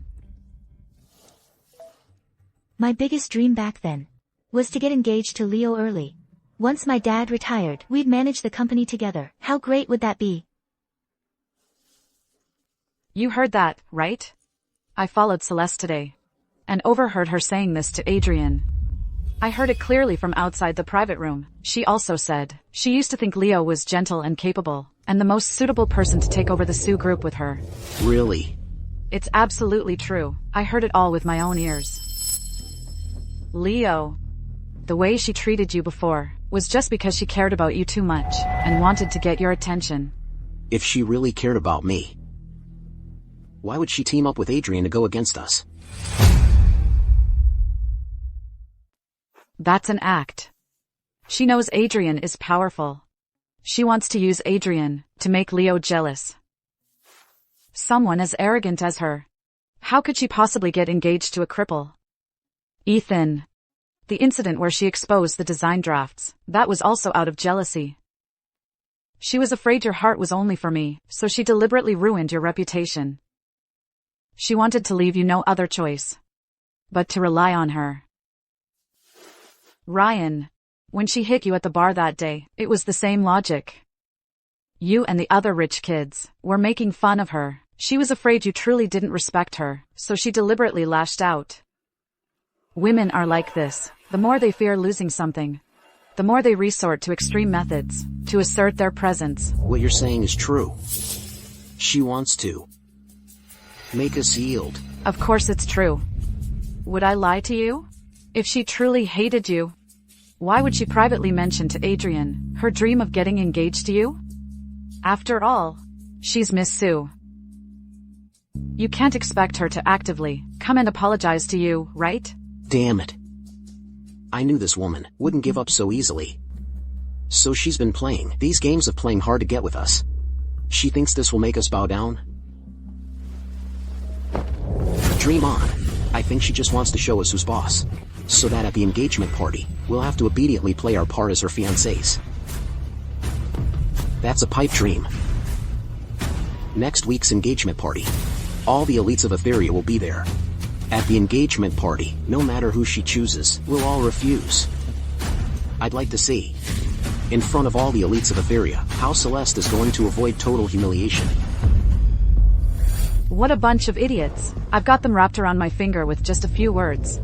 My biggest dream back then was to get engaged to Leo early. Once my dad retired, we'd manage the company together. How great would that be? You heard that, right? I followed Celeste today and overheard her saying this to Adrian. I heard it clearly from outside the private room. She also said she used to think Leo was gentle and capable, and the most suitable person to take over the Su group with her. Really? It's absolutely true. I heard it all with my own ears. Leo, the way she treated you before was just because she cared about you too much and wanted to get your attention. If she really cared about me, why would she team up with Adrian to go against us? That's an act. She knows Adrian is powerful. She wants to use Adrian to make Leo jealous. Someone as arrogant as her. How could she possibly get engaged to a cripple? Ethan. The incident where she exposed the design drafts, that was also out of jealousy. She was afraid your heart was only for me, so she deliberately ruined your reputation. She wanted to leave you no other choice but to rely on her. Ryan. When she hit you at the bar that day, it was the same logic. You and the other rich kids were making fun of her. She was afraid you truly didn't respect her, so she deliberately lashed out. Women are like this. The more they fear losing something, the more they resort to extreme methods to assert their presence. What you're saying is true. She wants to make us yield. Of course it's true. Would I lie to you? If she truly hated you, why would she privately mention to Adrian her dream of getting engaged to you? After all, she's Miss Sue. You can't expect her to actively come and apologize to you, right? Damn it. I knew this woman wouldn't give up so easily. So she's been playing these games of playing hard to get with us. She thinks this will make us bow down? Dream on. I think she just wants to show us who's boss, so that at the engagement party, we'll have to obediently play our part as her fiancés. That's a pipe dream. Next week's engagement party. All the elites of Etheria will be there. At the engagement party, no matter who she chooses, we'll all refuse. I'd like to see, in front of all the elites of Etheria, how Celeste is going to avoid total humiliation. What a bunch of idiots. I've got them wrapped around my finger with just a few words.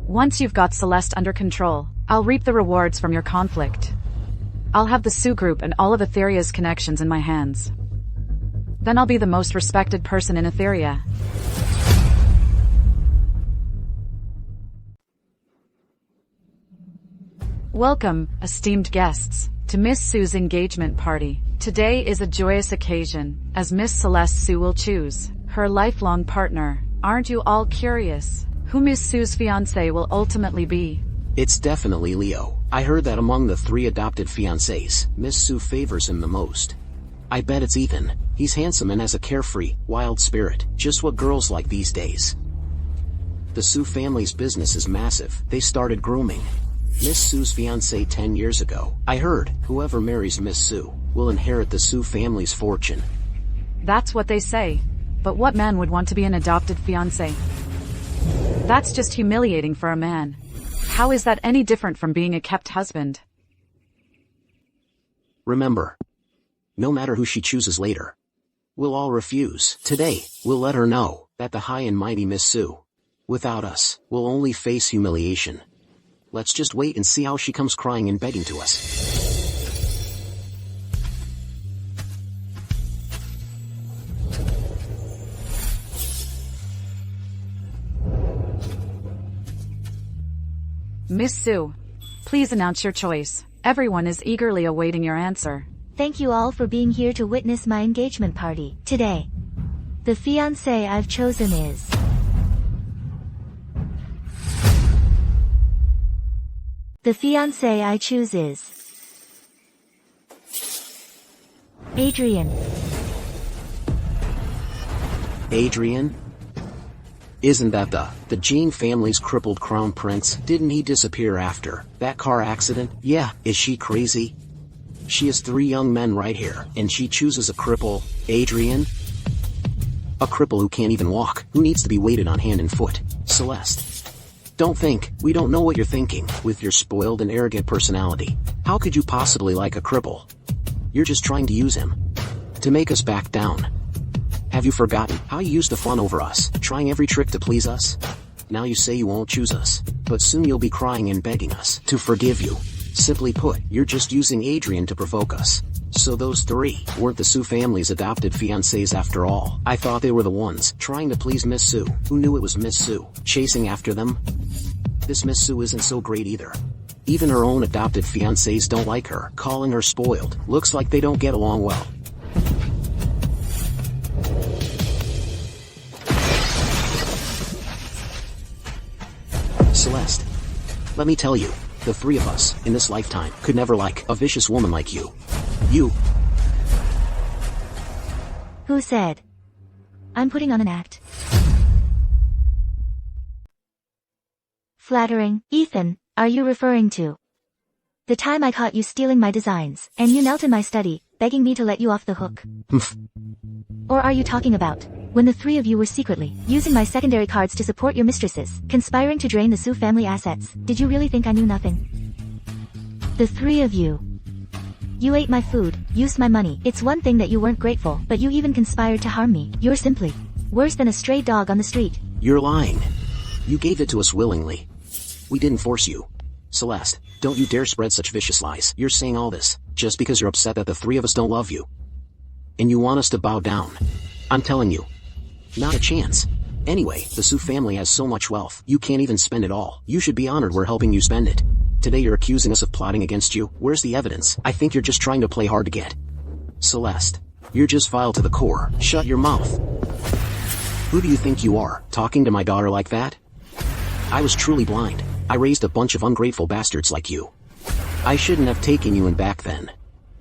Once you've got Celeste under control, I'll reap the rewards from your conflict. I'll have the Sue group and all of Etheria's connections in my hands. Then I'll be the most respected person in Etheria. Welcome, esteemed guests, to Miss Sue's engagement party. Today is a joyous occasion, as Miss Celeste Sue will choose her lifelong partner. Aren't you all curious who Miss Sue's fiancé will ultimately be? It's definitely Leo. I heard that among the 3 adopted fiancés, Miss Sue favors him the most. I bet it's Ethan. He's handsome and has a carefree, wild spirit, just what girls like these days. The Sue family's business is massive. They started grooming Miss Sue's fiancé 10 years ago. I heard whoever marries Miss Sue will inherit the Sue family's fortune. That's what they say. But what man would want to be an adopted fiancé? That's just humiliating for a man. How is that any different from being a kept husband? Remember, no matter who she chooses later, we'll all refuse. Today, we'll let her know that the high and mighty Miss Sue, without us, will only face humiliation. Let's just wait and see how she comes crying and begging to us. Miss Sue, please announce your choice. Everyone is eagerly awaiting your answer. Thank you all for being here to witness my engagement party today. The fiancé I've chosen is... The fiancé I choose is... Adrian. Adrian? Isn't that the Jean family's crippled crown prince? Didn't he disappear after that car accident? Yeah, is she crazy? She has 3 young men right here, and she chooses a cripple, Adrian? A cripple who can't even walk, who needs to be weighted on hand and foot. Celeste. Don't think, we don't know what you're thinking, with your spoiled and arrogant personality. How could you possibly like a cripple? You're just trying to use him to make us back down. Have you forgotten how you used to fawn over us, trying every trick to please us? Now you say you won't choose us, but soon you'll be crying and begging us to forgive you. Simply put, you're just using Adrian to provoke us. So those 3 weren't the Sue family's adopted fiancés after all. I thought they were the ones trying to please Miss Sue. Who knew it was Miss Sue chasing after them? This Miss Sue isn't so great either. Even her own adopted fiancés don't like her, calling her spoiled. Looks like they don't get along well. Celeste, Let me tell you, the three of us, in this lifetime, could never like a vicious woman like you. You. Who said? I'm putting on an act. Flattering. Ethan, are you referring to the time I caught you stealing my designs, and you knelt in my study, begging me to let you off the hook? Or are you talking about when the three of you were secretly using my secondary cards to support your mistresses, conspiring to drain the Su family assets? Did you really think I knew nothing? The three of you. You ate my food, used my money. It's one thing that you weren't grateful, but you even conspired to harm me. You're simply worse than a stray dog on the street. You're lying. You gave it to us willingly. We didn't force you. Celeste, don't you dare spread such vicious lies. You're saying all this just because you're upset that the three of us don't love you. And you want us to bow down. I'm telling you, not a chance. Anyway, the Su family has so much wealth, you can't even spend it all. You should be honored we're helping you spend it. Today you're accusing us of plotting against you. Where's the evidence? I think you're just trying to play hard to get. Celeste, you're just vile to the core. Shut your mouth. Who do you think you are, talking to my daughter like that? I was truly blind. I raised a bunch of ungrateful bastards like you. I shouldn't have taken you in back then.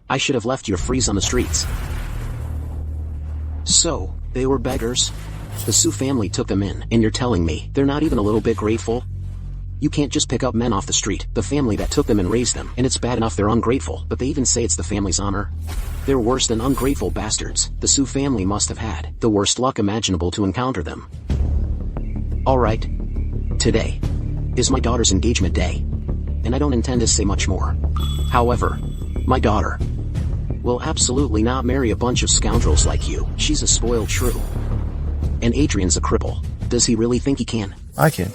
I should have left your freeze on the streets. So, they were beggars? The Su family took them in, and you're telling me they're not even a little bit grateful? You can't just pick up men off the street, the family that took them and raised them, and it's bad enough they're ungrateful, but they even say it's the family's honor. They're worse than ungrateful bastards. The Su family must have had the worst luck imaginable to encounter them. Alright. Today is my daughter's engagement day, and I don't intend to say much more. However, my daughter will absolutely not marry a bunch of scoundrels like you. She's a spoiled shrew. And Adrian's a cripple. Does he really think he can? I can.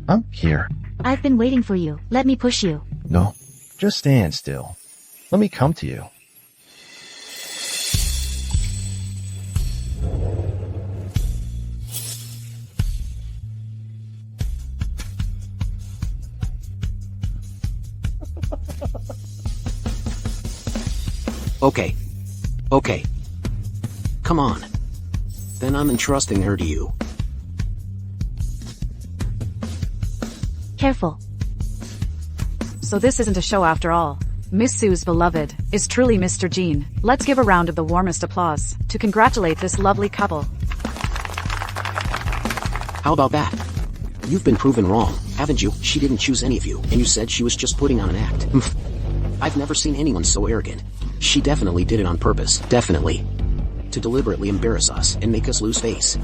I'm here. I've been waiting for you. Let me push you. No, just stand still. Let me come to you. Okay. Okay. Come on. Then I'm entrusting her to you. Careful. So this isn't a show after all. Miss Su's beloved is truly Mr. Jean. Let's give a round of the warmest applause to congratulate this lovely couple. How about that? You've been proven wrong, haven't you? She didn't choose any of you, and you said she was just putting on an act. I've never seen anyone so arrogant. She definitely did it on purpose, definitely. To deliberately embarrass us and make us lose face.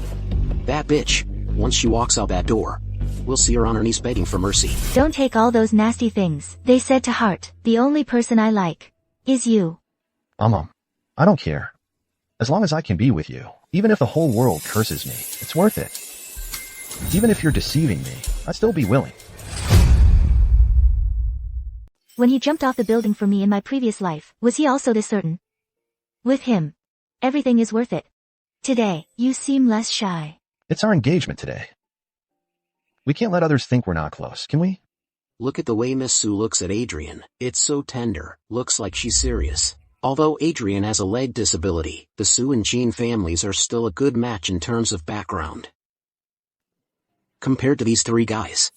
That bitch, once she walks out that door, we'll see her on her knees begging for mercy. Don't take all those nasty things they said to heart. The only person I like is you. I don't care. As long as I can be with you, even if the whole world curses me, it's worth it. Even if you're deceiving me, I'd still be willing. When he jumped off the building for me in my previous life, was he also this certain? With him, everything is worth it. Today, you seem less shy. It's our engagement today. We can't let others think we're not close, can we? Look at the way Miss Su looks at Adrian. It's so tender. Looks like she's serious. Although Adrian has a leg disability, the Su and Jean families are still a good match in terms of background. Compared to these three guys,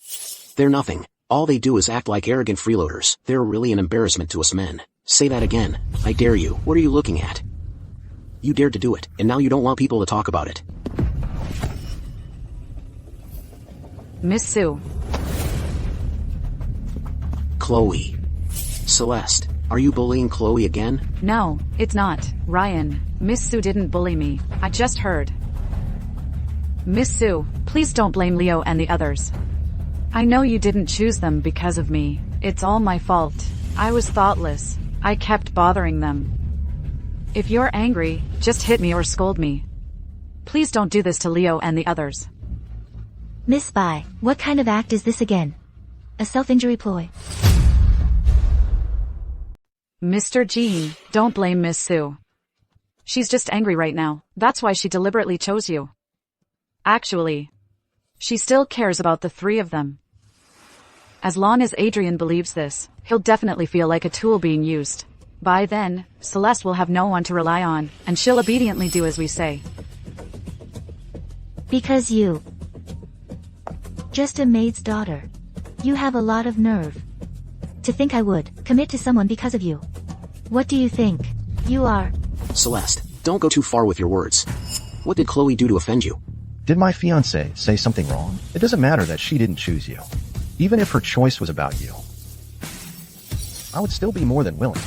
they're nothing. All they do is act like arrogant freeloaders. They're really an embarrassment to us men. Say that again. I dare you. What are you looking at? You dared to do it, and now you don't want people to talk about it. Miss Su. Chloe. Celeste, are you bullying Chloe again? No, it's not. Ryan, Miss Su didn't bully me. I just heard. Miss Su, please don't blame Leo and the others. I know you didn't choose them because of me. It's all my fault. I was thoughtless. I kept bothering them. If you're angry, just hit me or scold me. Please don't do this to Leo and the others. Miss Bai, what kind of act is this again? A self-injury ploy? Mr. Jean, don't blame Miss Su. She's just angry right now. That's why she deliberately chose you. Actually, she still cares about the three of them. As long as Adrian believes this, he'll definitely feel like a tool being used. By then, Celeste will have no one to rely on, and she'll obediently do as we say. Because you. Just a maid's daughter. You have a lot of nerve. To think I would commit to someone because of you. What do you think? You are. Celeste, don't go too far with your words. What did Chloe do to offend you? Did my fiancé say something wrong? It doesn't matter that she didn't choose you. Even if her choice was about you, I would still be more than willing.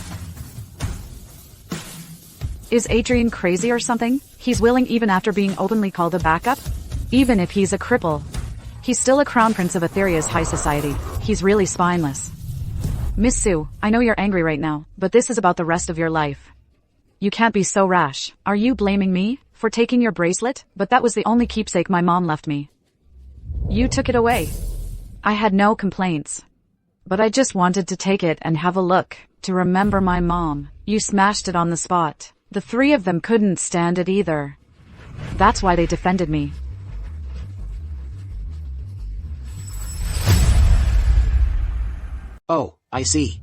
Is Adrian crazy or something? He's willing even after being openly called a backup? Even if he's a cripple. He's still a crown prince of Etheria's high society. He's really spineless. Miss Sue, I know you're angry right now, but this is about the rest of your life. You can't be so rash. Are you blaming me for taking your bracelet? But that was the only keepsake my mom left me. You took it away. I had no complaints. But I just wanted to take it and have a look, to remember my mom. You smashed it on the spot. The three of them couldn't stand it either. That's why they defended me. Oh, I see.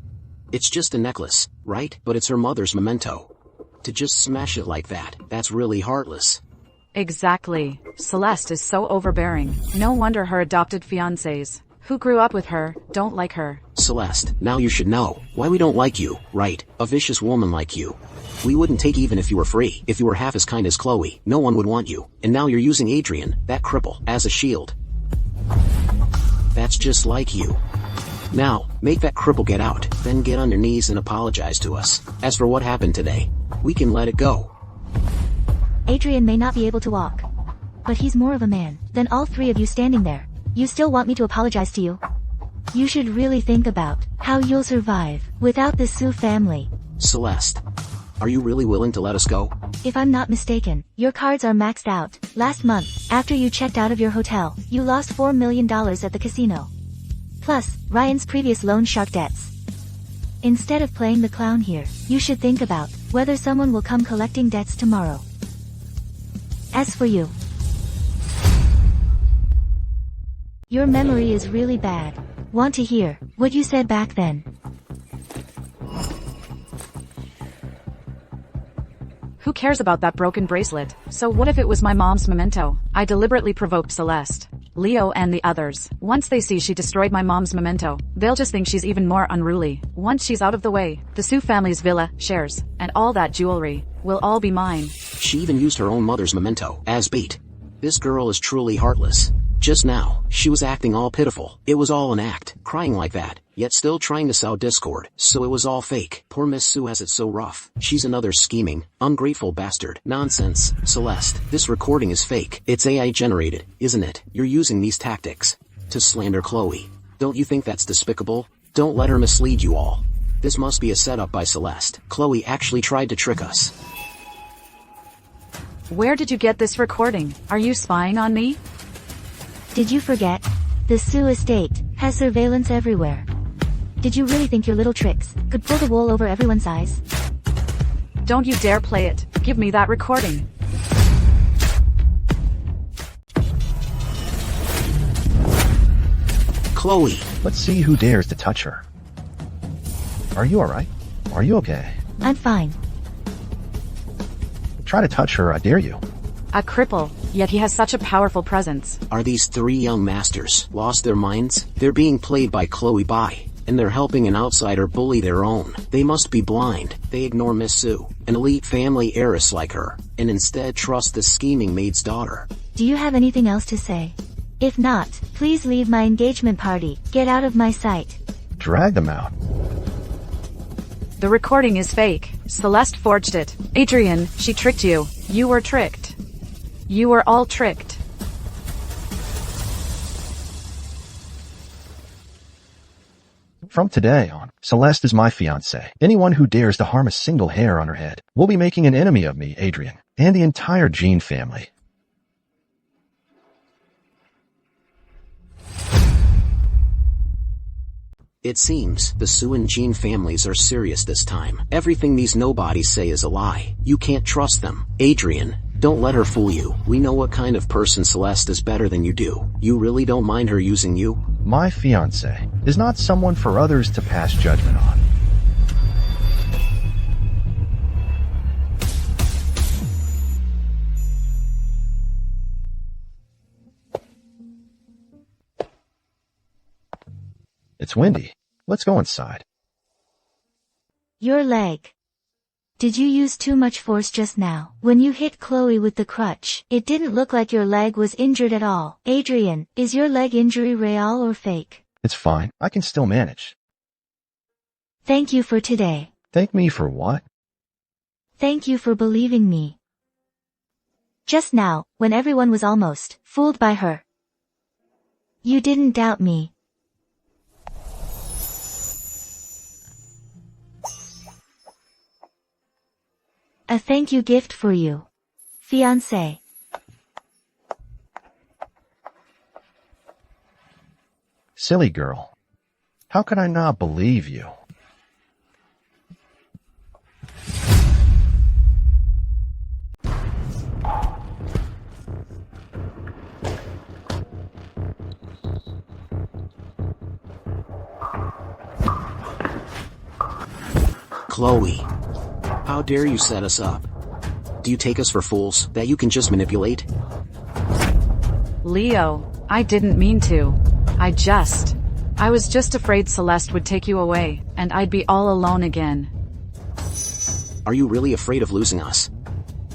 It's just a necklace, right? But it's her mother's memento. To just smash it like that, that's really heartless. Exactly. Celeste is so overbearing. No wonder her adopted fiancés, who grew up with her, don't like her. Celeste, now you should know why we don't like you, right? A vicious woman like you. We wouldn't take even if you were free. If you were half as kind as Chloe, no one would want you. And now you're using Adrian, that cripple, as a shield. That's just like you. Now, make that cripple get out, then get on your knees and apologize to us. As for what happened today, we can let it go. Adrian may not be able to walk. But he's more of a man than all three of you standing there. You still want me to apologize to you? You should really think about how you'll survive without the Sue family. Celeste, are you really willing to let us go? If I'm not mistaken, your cards are maxed out. Last month, after you checked out of your hotel, you lost $4 million at the casino. Plus, Ryan's previous loan shark debts. Instead of playing the clown here, you should think about whether someone will come collecting debts tomorrow. As for you, your memory is really bad. Want to hear what you said back then? Who cares about that broken bracelet? So what if it was my mom's memento? I deliberately provoked Celeste, Leo and the others. Once they see she destroyed my mom's memento, they'll just think she's even more unruly. Once she's out of the way, the Sue family's villa, shares, and all that jewelry will all be mine. She even used her own mother's memento as bait. This girl is truly heartless. Just now, she was acting all pitiful. It was all an act, crying like that, yet still trying to sow discord, so it was all fake. Poor Miss Sue has it so rough. She's another scheming, ungrateful bastard. Nonsense, Celeste. This recording is fake. It's AI generated, isn't it? You're using these tactics to slander Chloe. Don't you think that's despicable? Don't let her mislead you all. This must be a setup by Celeste. Chloe actually tried to trick us. Where did you get this recording? Are you spying on me? Did you forget? The Sue estate has surveillance everywhere. Did you really think your little tricks could pull the wool over everyone's eyes? Don't you dare play it. Give me that recording. Chloe! Let's see who dares to touch her. Are you alright? Are you okay? I'm fine. Try to touch her, I dare you. A cripple, yet he has such a powerful presence. Are these three young masters lost their minds? They're being played by Chloe Bai, and they're helping an outsider bully their own. They must be blind. They ignore Miss Sue, an elite family heiress like her, and instead trust the scheming maid's daughter. Do you have anything else to say? If not, please leave my engagement party. Get out of my sight. Drag them out. The recording is fake. Celeste forged it. Adrian, she tricked you. You were tricked. You were all tricked. From today on, Celeste is my fiancée. Anyone who dares to harm a single hair on her head will be making an enemy of me, Adrian, and the entire Jean family. It seems the Sue and Jean families are serious this time. Everything these nobodies say is a lie. You can't trust them. Adrian, don't let her fool you. We know what kind of person Celeste is better than you do. You really don't mind her using you? My fiancé. is not someone for others to pass judgment on. It's windy. Let's go inside. Your leg. Did you use too much force just now? When you hit Chloe with the crutch, it didn't look like your leg was injured at all. Adrian, is your leg injury real or fake? It's fine. I can still manage. Thank you for today. Thank me for what? Thank you for believing me. Just now, when everyone was almost fooled by her. You didn't doubt me. A thank you gift for you, fiancé. Silly girl. How could I not believe you? Chloe. How dare you set us up? Do you take us for fools that you can just manipulate? Leo, I didn't mean to. I was just afraid Celeste would take you away, and I'd be all alone again. Are you really afraid of losing us?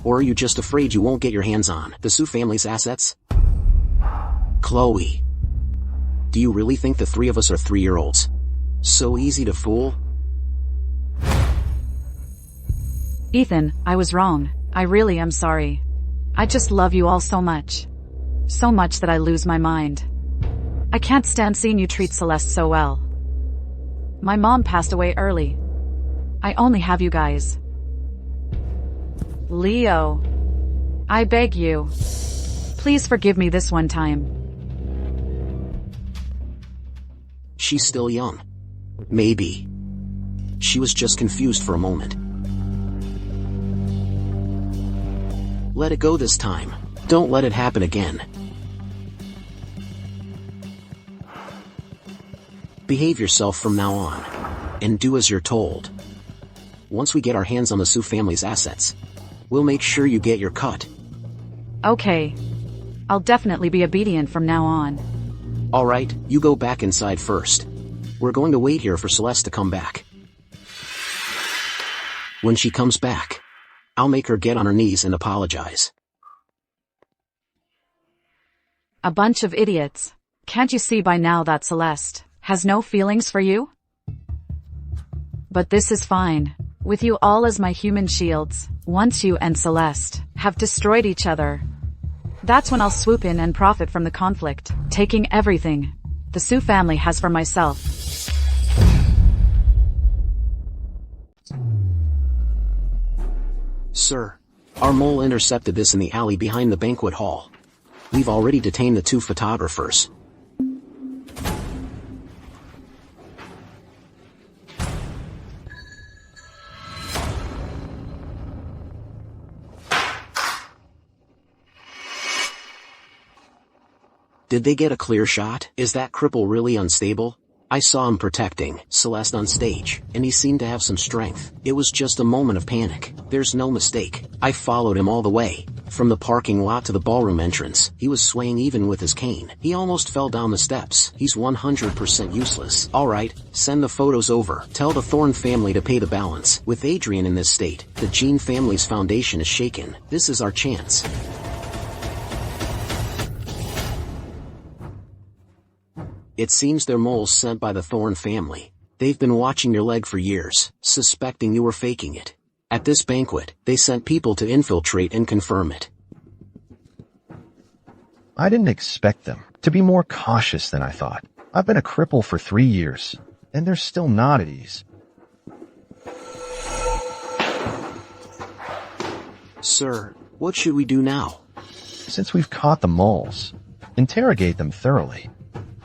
Or are you just afraid you won't get your hands on the Su family's assets? Chloe. Do you really think the three of us are 3-year-olds? So easy to fool? Ethan, I was wrong. I really am sorry. I just love you all so much. So much that I lose my mind. I can't stand seeing you treat Celeste so well. My mom passed away early. I only have you guys. Leo, I beg you. Please forgive me this one time. She's still young. Maybe. She was just confused for a moment. Let it go this time. Don't let it happen again. Behave yourself from now on. And do as you're told. Once we get our hands on the Su family's assets, we'll make sure you get your cut. Okay. I'll definitely be obedient from now on. Alright, you go back inside first. We're going to wait here for Celeste to come back. When she comes back, I'll make her get on her knees and apologize. A bunch of idiots. Can't you see by now that Celeste has no feelings for you? But this is fine. With you all as my human shields, once you and Celeste have destroyed each other, that's when I'll swoop in and profit from the conflict, taking everything the Su family has for myself. Sir, our mole intercepted this in the alley behind the banquet hall. We've already detained the 2 photographers. Did they get a clear shot? Is that cripple really unstable? I saw him protecting Celeste on stage, and he seemed to have some strength. It was just a moment of panic. There's no mistake. I followed him all the way. From the parking lot to the ballroom entrance, he was swaying even with his cane. He almost fell down the steps. He's 100% useless. Alright, send the photos over. Tell the Thorne family to pay the balance. With Adrian in this state, the Jean family's foundation is shaken. This is our chance. It seems they're moles sent by the Thorne family. They've been watching your leg for years, suspecting you were faking it. At this banquet, they sent people to infiltrate and confirm it. I didn't expect them to be more cautious than I thought. I've been a cripple for 3 years, and they're still not at ease. Sir, what should we do now? Since we've caught the moles, interrogate them thoroughly.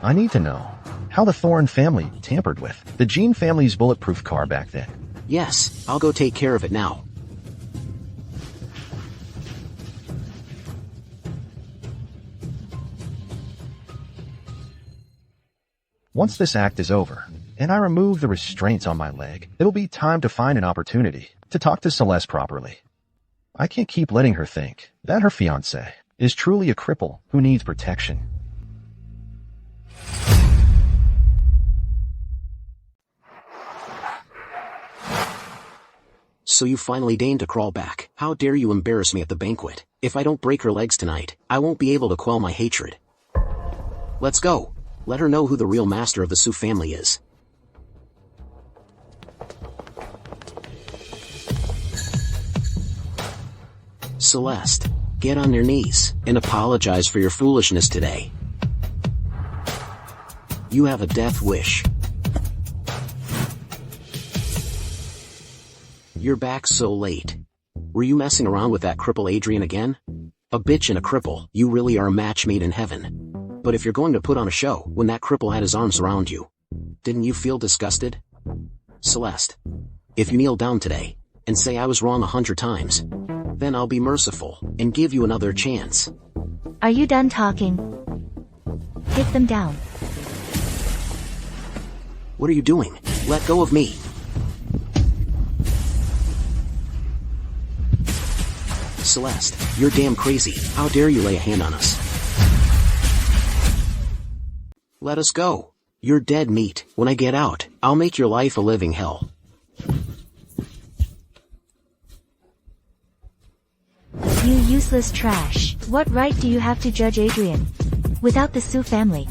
I need to know how the Thorne family tampered with the Jean family's bulletproof car back then. Yes, I'll go take care of it now. Once this act is over, and I remove the restraints on my leg, it'll be time to find an opportunity to talk to Celeste properly. I can't keep letting her think that her fiancé is truly a cripple who needs protection. So you finally deigned to crawl back. How dare you embarrass me at the banquet? If I don't break her legs tonight, I won't be able to quell my hatred. Let's go. Let her know who the real master of the Su family is. Celeste, get on your knees and apologize for your foolishness today. You have a death wish. You're back so late. Were you messing around with that cripple Adrian again? A bitch and a cripple, you really are a match made in heaven. But if you're going to put on a show when that cripple had his arms around you, didn't you feel disgusted? Celeste, if you kneel down today and say I was wrong 100 times, then I'll be merciful and give you another chance. Are you done talking? Hit them down. What are you doing? Let go of me. Celeste, you're damn crazy. How dare you lay a hand on us? Let us go. You're dead meat. When I get out, I'll make your life a living hell. You useless trash. What right do you have to judge Adrian? Without the Su family,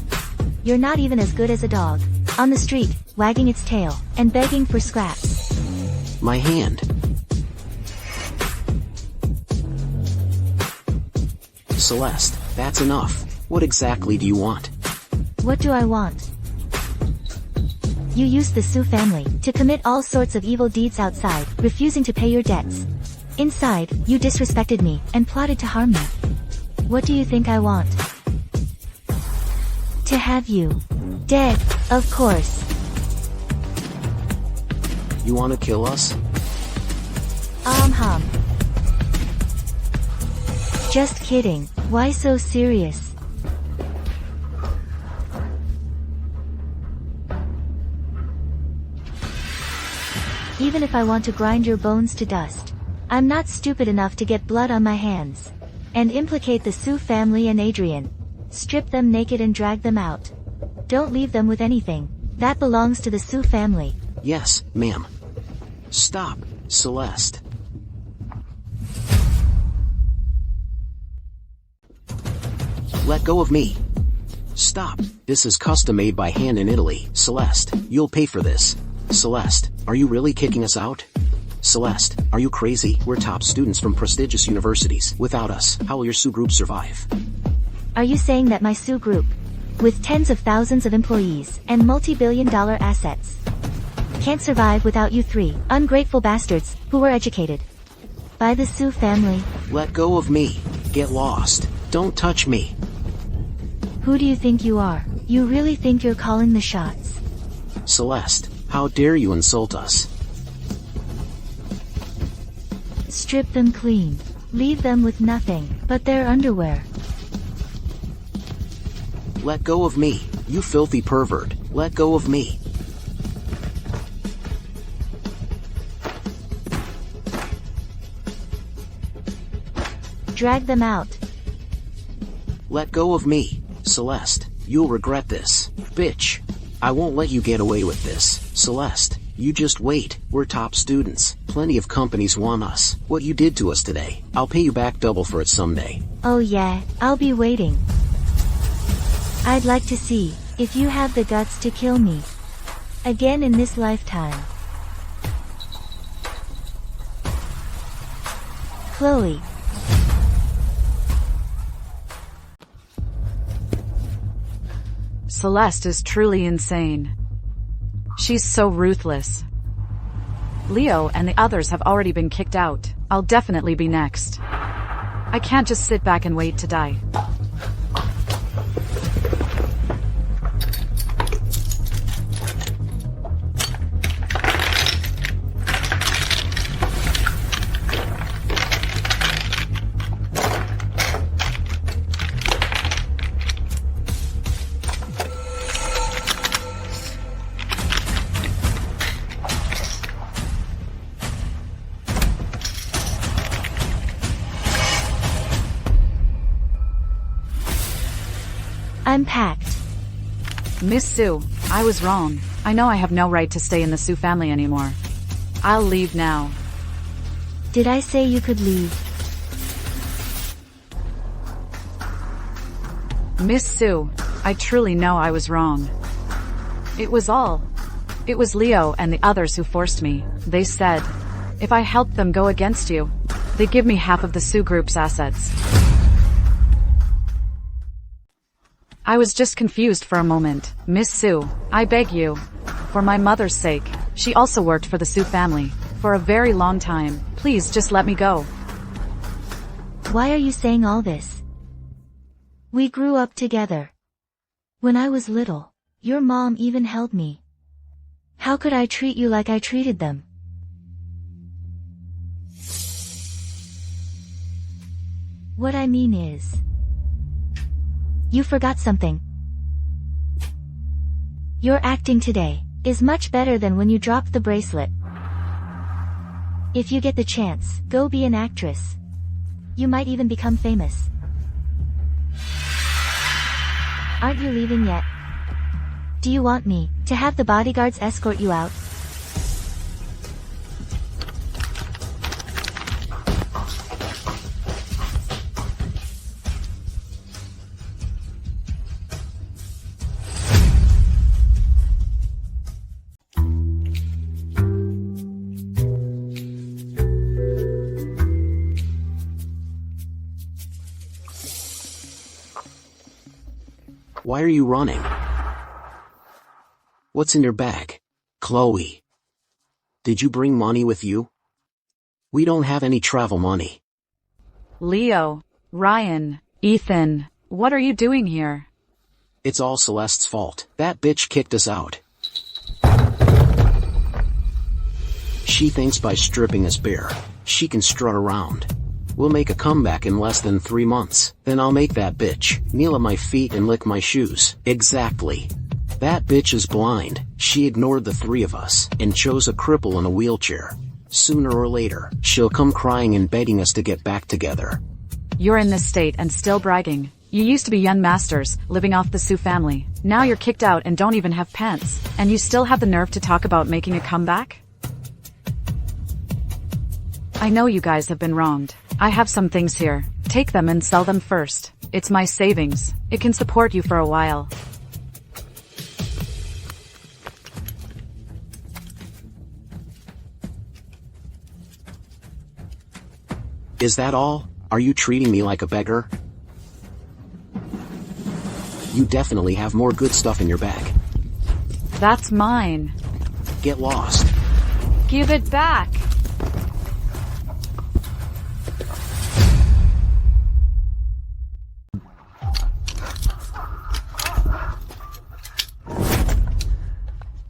you're not even as good as a dog. On the street, wagging its tail, and begging for scraps. My hand. Celeste, that's enough. What exactly do you want? What do I want? You used the Su family to commit all sorts of evil deeds outside, refusing to pay your debts. Inside, you disrespected me and plotted to harm me. What do you think I want? To have you dead, of course. You want to kill us? Hum. Just kidding. Why so serious? Even if I want to grind your bones to dust, I'm not stupid enough to get blood on my hands and implicate the Su family and Adrian. Strip them naked and drag them out. Don't leave them with anything that belongs to the Su family. Yes, ma'am. Stop, Celeste. Let go of me. Stop. This is custom made by hand in Italy. Celeste, you'll pay for this. Celeste, are you really kicking us out? Celeste, are you crazy? We're top students from prestigious universities. Without us, how will your Su group survive? Are you saying that my Su group, with tens of thousands of employees and multi-billion-dollar assets, can't survive without you three ungrateful bastards who were educated by the Su family? Let go of me. Get lost. Don't touch me. Who do you think you are? You really think you're calling the shots? Celeste, how dare you insult us? Strip them clean. Leave them with nothing but their underwear. Let go of me, you filthy pervert. Let go of me. Drag them out. Let go of me. Celeste, you'll regret this. Bitch. I won't let you get away with this. Celeste, you just wait. We're top students. Plenty of companies want us. What you did to us today, I'll pay you back double for it someday. Oh yeah, I'll be waiting. I'd like to see if you have the guts to kill me again in this lifetime. Chloe. Celeste is truly insane. She's so ruthless. Leo and the others have already been kicked out. I'll definitely be next. I can't just sit back and wait to die. I'm packed. Miss Su, I was wrong. I know I have no right to stay in the Su family anymore. I'll leave now. Did I say you could leave? Miss Su, I truly know I was wrong. It was Leo and the others who forced me. They said, if I helped them go against you, they'd give me half of the Su group's assets. I was just confused for a moment. Miss Su, I beg you. For my mother's sake. She also worked for the Su family. For a very long time. Please just let me go. Why are you saying all this? We grew up together. When I was little, your mom even held me. How could I treat you like I treated them? What I mean is, you forgot something. Your acting today is much better than when you dropped the bracelet. If you get the chance, go be an actress. You might even become famous. Aren't you leaving yet? Do you want me to have the bodyguards escort you out? Why are you running? What's in your bag? Chloe. Did you bring money with you? We don't have any travel money. Leo, Ryan, Ethan, what are you doing here? It's all Celeste's fault. That bitch kicked us out. She thinks by stripping us bare, she can strut around. We'll make a comeback in less than 3 months. Then I'll make that bitch kneel at my feet and lick my shoes. Exactly. That bitch is blind. She ignored the 3 of us and chose a cripple in a wheelchair. Sooner or later, she'll come crying and begging us to get back together. You're in this state and still bragging. You used to be young masters, living off the Su family. Now you're kicked out and don't even have pants. And you still have the nerve to talk about making a comeback? I know you guys have been wronged. I have some things here. Take them and sell them first. It's my savings. It can support you for a while. Is that all? Are you treating me like a beggar? You definitely have more good stuff in your bag. That's mine. Get lost. Give it back.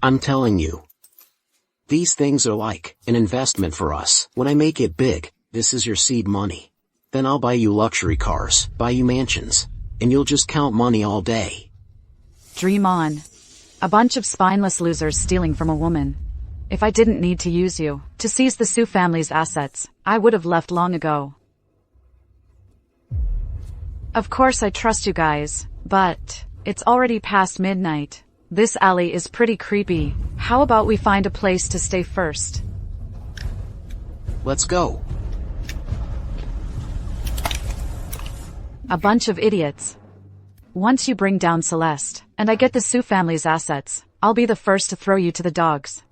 I'm telling you. These things are like an investment for us. When I make it big, this is your seed money. Then I'll buy you luxury cars, buy you mansions, and you'll just count money all day. Dream on. A bunch of spineless losers stealing from a woman. If I didn't need to use you to seize the Su family's assets, I would have left long ago. Of course I trust you guys, but it's already past midnight. This alley is pretty creepy. How about we find a place to stay first? Let's go. A bunch of idiots. Once you bring down Celeste, and I get the Su family's assets, I'll be the first to throw you to the dogs.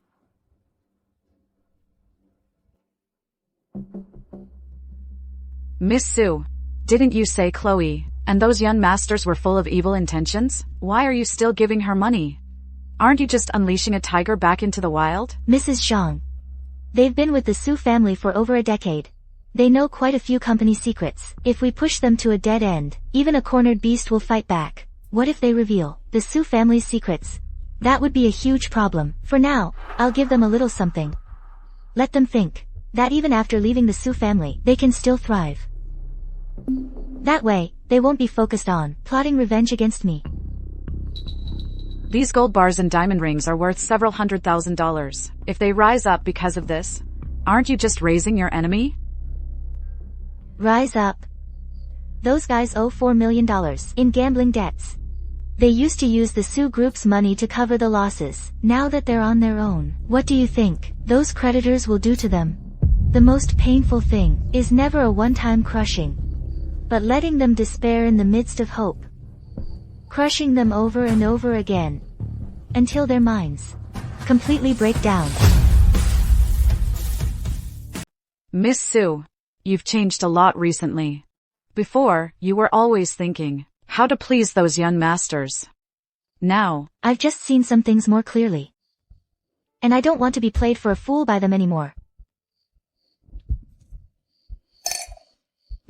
Miss Su, didn't you say Chloe and those young masters were full of evil intentions? Why are you still giving her money? Aren't you just unleashing a tiger back into the wild? Mrs. Zhang. They've been with the Su family for over a decade. They know quite a few company secrets. If we push them to a dead end, even a cornered beast will fight back. What if they reveal the Su family's secrets? That would be a huge problem. For now, I'll give them a little something. Let them think that even after leaving the Su family, they can still thrive. That way, they won't be focused on plotting revenge against me. These gold bars and diamond rings are worth several $100,000. If they rise up because of this, aren't you just raising your enemy? Rise up. Those guys owe $4 million in gambling debts. They used to use the Su group's money to cover the losses. Now that they're on their own, what do you think those creditors will do to them? The most painful thing is never a one-time crushing, but letting them despair in the midst of hope. Crushing them over and over again, until their minds completely break down. Miss Su, you've changed a lot recently. Before, you were always thinking how to please those young masters. Now, I've just seen some things more clearly. And I don't want to be played for a fool by them anymore.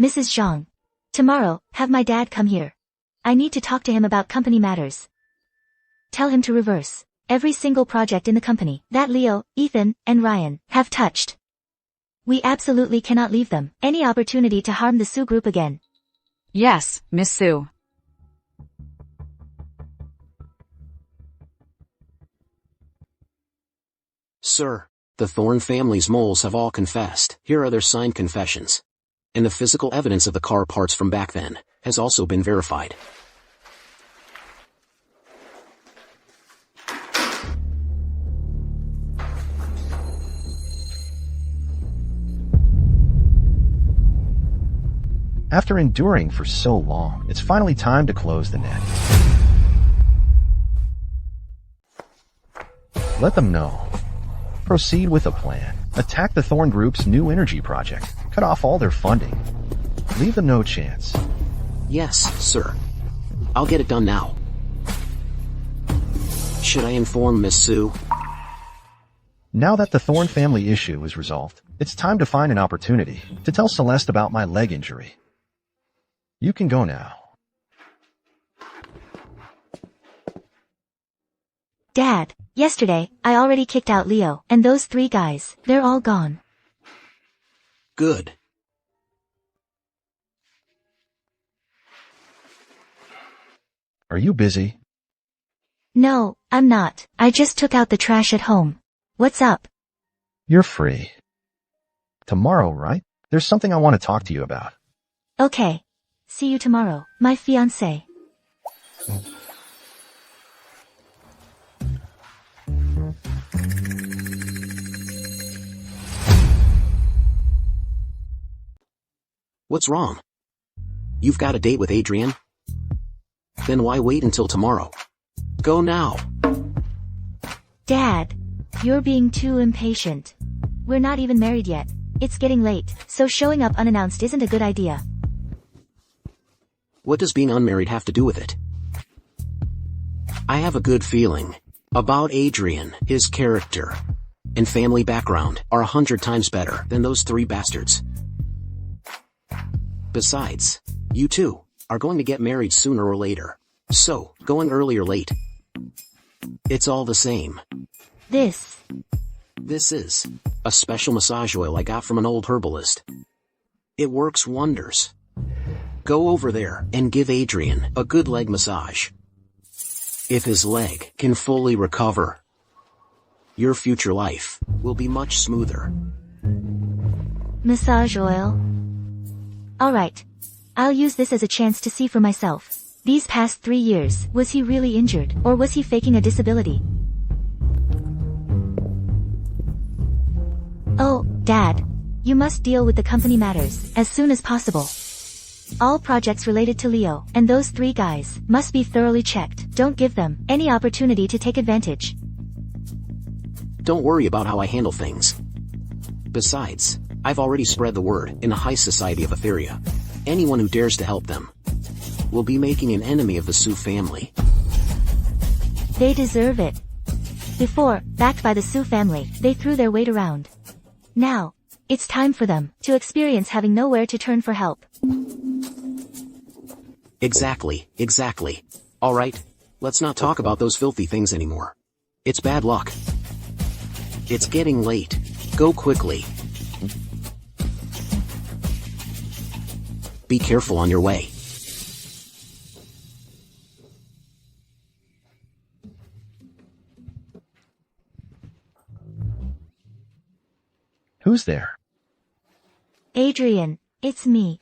Mrs. Zhang. Tomorrow, have my dad come here. I need to talk to him about company matters. Tell him to reverse every single project in the company that Leo, Ethan, and Ryan have touched. We absolutely cannot leave them any opportunity to harm the Su group again. yes, Miss Su. Sir, the Thorn family's moles have all confessed. Here are their signed confessions. And the physical evidence of the car parts from back then has also been verified. After enduring for so long, it's finally time to close the net. Let them know. Proceed with a plan. Attack the Thorn Group's new energy project. Cut off all their funding. Leave them no chance. Yes, sir. I'll get it done now. Should I inform Miss Su? Now that the Thorn family issue is resolved, it's time to find an opportunity to tell Celeste about my leg injury. You can go now. Dad, yesterday, I already kicked out Leo, and those 3 guys, they're all gone. Good. Are you busy? No, I'm not. I just took out the trash at home. What's up? You're free. Tomorrow, right? There's something I want to talk to you about. Okay. See you tomorrow, my fiancé. What's wrong? You've got a date with Adrian? Then why wait until tomorrow? Go now. Dad, you're being too impatient. We're not even married yet. It's getting late, so showing up unannounced isn't a good idea. What does being unmarried have to do with it? I have a good feeling about Adrian. His character and family background are 100 times better than those 3 bastards. Besides, you two are going to get married sooner or later. So, going early or late, it's all the same. This is a special massage oil I got from an old herbalist. It works wonders. Go over there and give Adrian a good leg massage. If his leg can fully recover, your future life will be much smoother. Massage oil? Alright. I'll use this as a chance to see for myself. These past 3 years, was he really injured, or was he faking a disability? Oh, Dad. You must deal with the company matters as soon as possible. All projects related to Leo and those 3 guys must be thoroughly checked. Don't give them any opportunity to take advantage. Don't worry about how I handle things. Besides, I've already spread the word in the high society of Etheria. Anyone who dares to help them will be making an enemy of the Su family. They deserve it. Before, backed by the Su family, they threw their weight around. Now, it's time for them to experience having nowhere to turn for help. Exactly. Alright, let's not talk about those filthy things anymore. It's bad luck. It's getting late. Go quickly. Be careful on your way. Who's there? Adrian, it's me.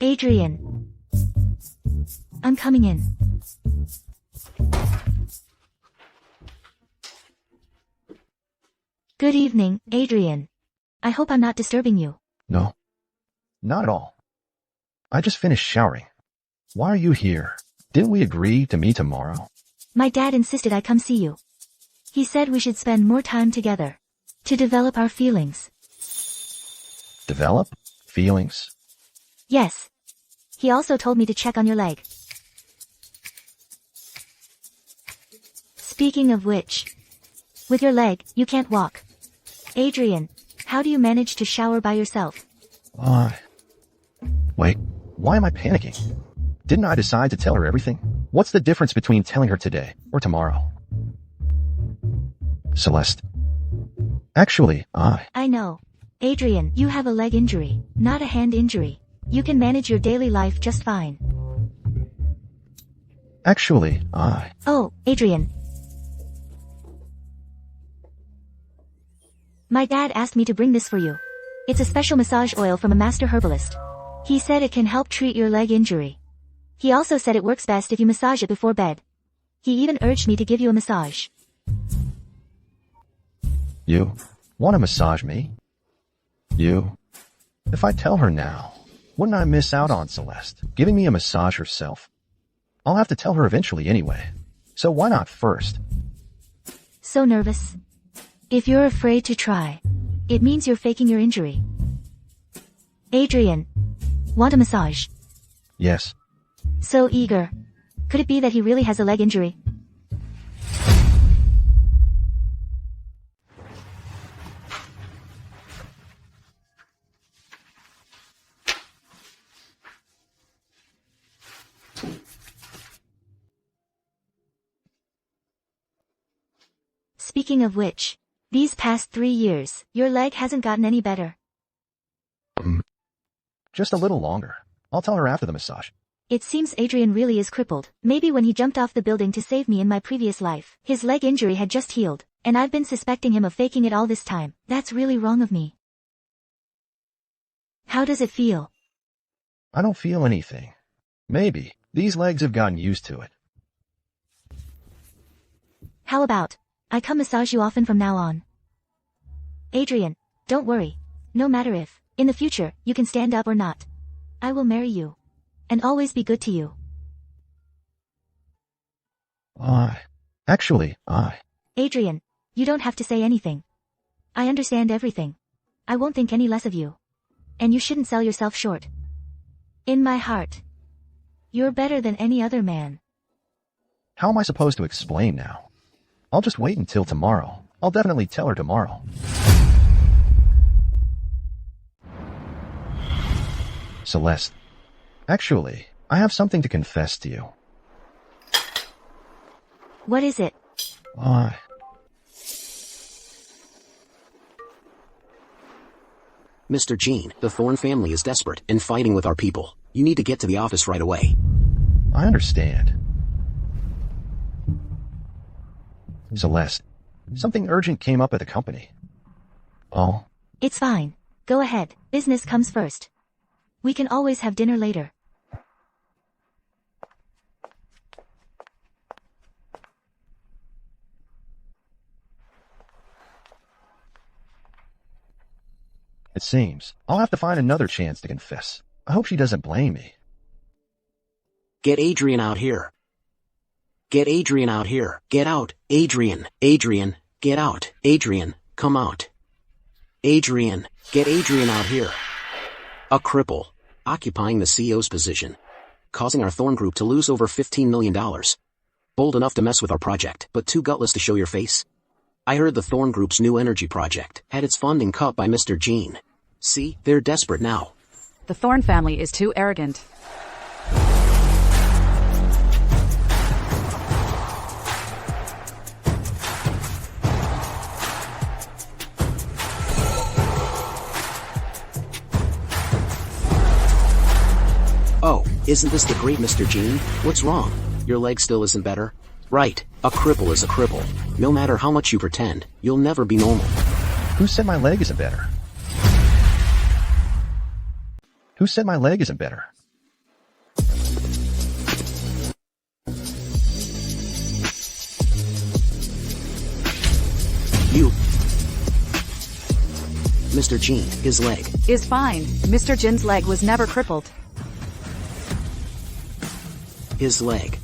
Adrian. I'm coming in. Good evening, Adrian. I hope I'm not disturbing you. No. Not at all. I just finished showering. Why are you here? Didn't we agree to meet tomorrow? My dad insisted I come see you. He said we should spend more time together. To develop our feelings. Develop? Feelings? Yes. He also told me to check on your leg. Speaking of which, with your leg, you can't walk. Adrian, how do you manage to shower by yourself? Wait, why am I panicking? Didn't I decide to tell her everything? What's the difference between telling her today or tomorrow? Celeste. Actually, I know. Adrian, you have a leg injury, not a hand injury. You can manage your daily life just fine. Actually, Oh, Adrian. My dad asked me to bring this for you. It's a special massage oil from a master herbalist. He said it can help treat your leg injury. He also said it works best if you massage it before bed. He even urged me to give you a massage. You want to massage me? You? If I tell her now, wouldn't I miss out on Celeste giving me a massage herself? I'll have to tell her eventually anyway. So why not first? So nervous. If you're afraid to try, it means you're faking your injury. Adrian, want a massage? Yes. So eager. Could it be that he really has a leg injury? Speaking of which, these past 3 years, your leg hasn't gotten any better. Just a little longer. I'll tell her after the massage. It seems Adrian really is crippled. Maybe when he jumped off the building to save me in my previous life, his leg injury had just healed, and I've been suspecting him of faking it all this time. That's really wrong of me. How does it feel? I don't feel anything. Maybe. These legs have gotten used to it. How about I come massage you often from now on? Adrian, don't worry. No matter if, in the future, you can stand up or not. I will marry you. And always be good to you. Adrian, you don't have to say anything. I understand everything. I won't think any less of you. And you shouldn't sell yourself short. In my heart, you're better than any other man. How am I supposed to explain now? I'll just wait until tomorrow. I'll definitely tell her tomorrow. Celeste. Actually, I have something to confess to you. What is it? Mr. Jean, the Thorn family is desperate and fighting with our people. You need to get to the office right away. I understand. Celeste, something urgent came up at the company. Oh? It's fine. Go ahead. Business comes first. We can always have dinner later. It seems I'll have to find another chance to confess. I hope she doesn't blame me. Get Adrian out here. Get Adrian out here. Get out. Adrian. Adrian. Get out. Adrian. Come out. Adrian. Get Adrian out here. A cripple. Occupying the CEO's position. Causing our Thorn group to lose over $15 million. Bold enough to mess with our project, but too gutless to show your face. I heard the Thorn group's new energy project had its funding cut by Mr. Jean. See, they're desperate now. The Thorn family is too arrogant. Oh, isn't this the great Mr. Jean? What's wrong? Your leg still isn't better? Right, a cripple is a cripple. No matter how much you pretend, you'll never be normal. Who said my leg isn't better? Who said my leg isn't better? You. Mr. Jin, his leg. Is fine. Mr. Jin's leg was never crippled. His leg.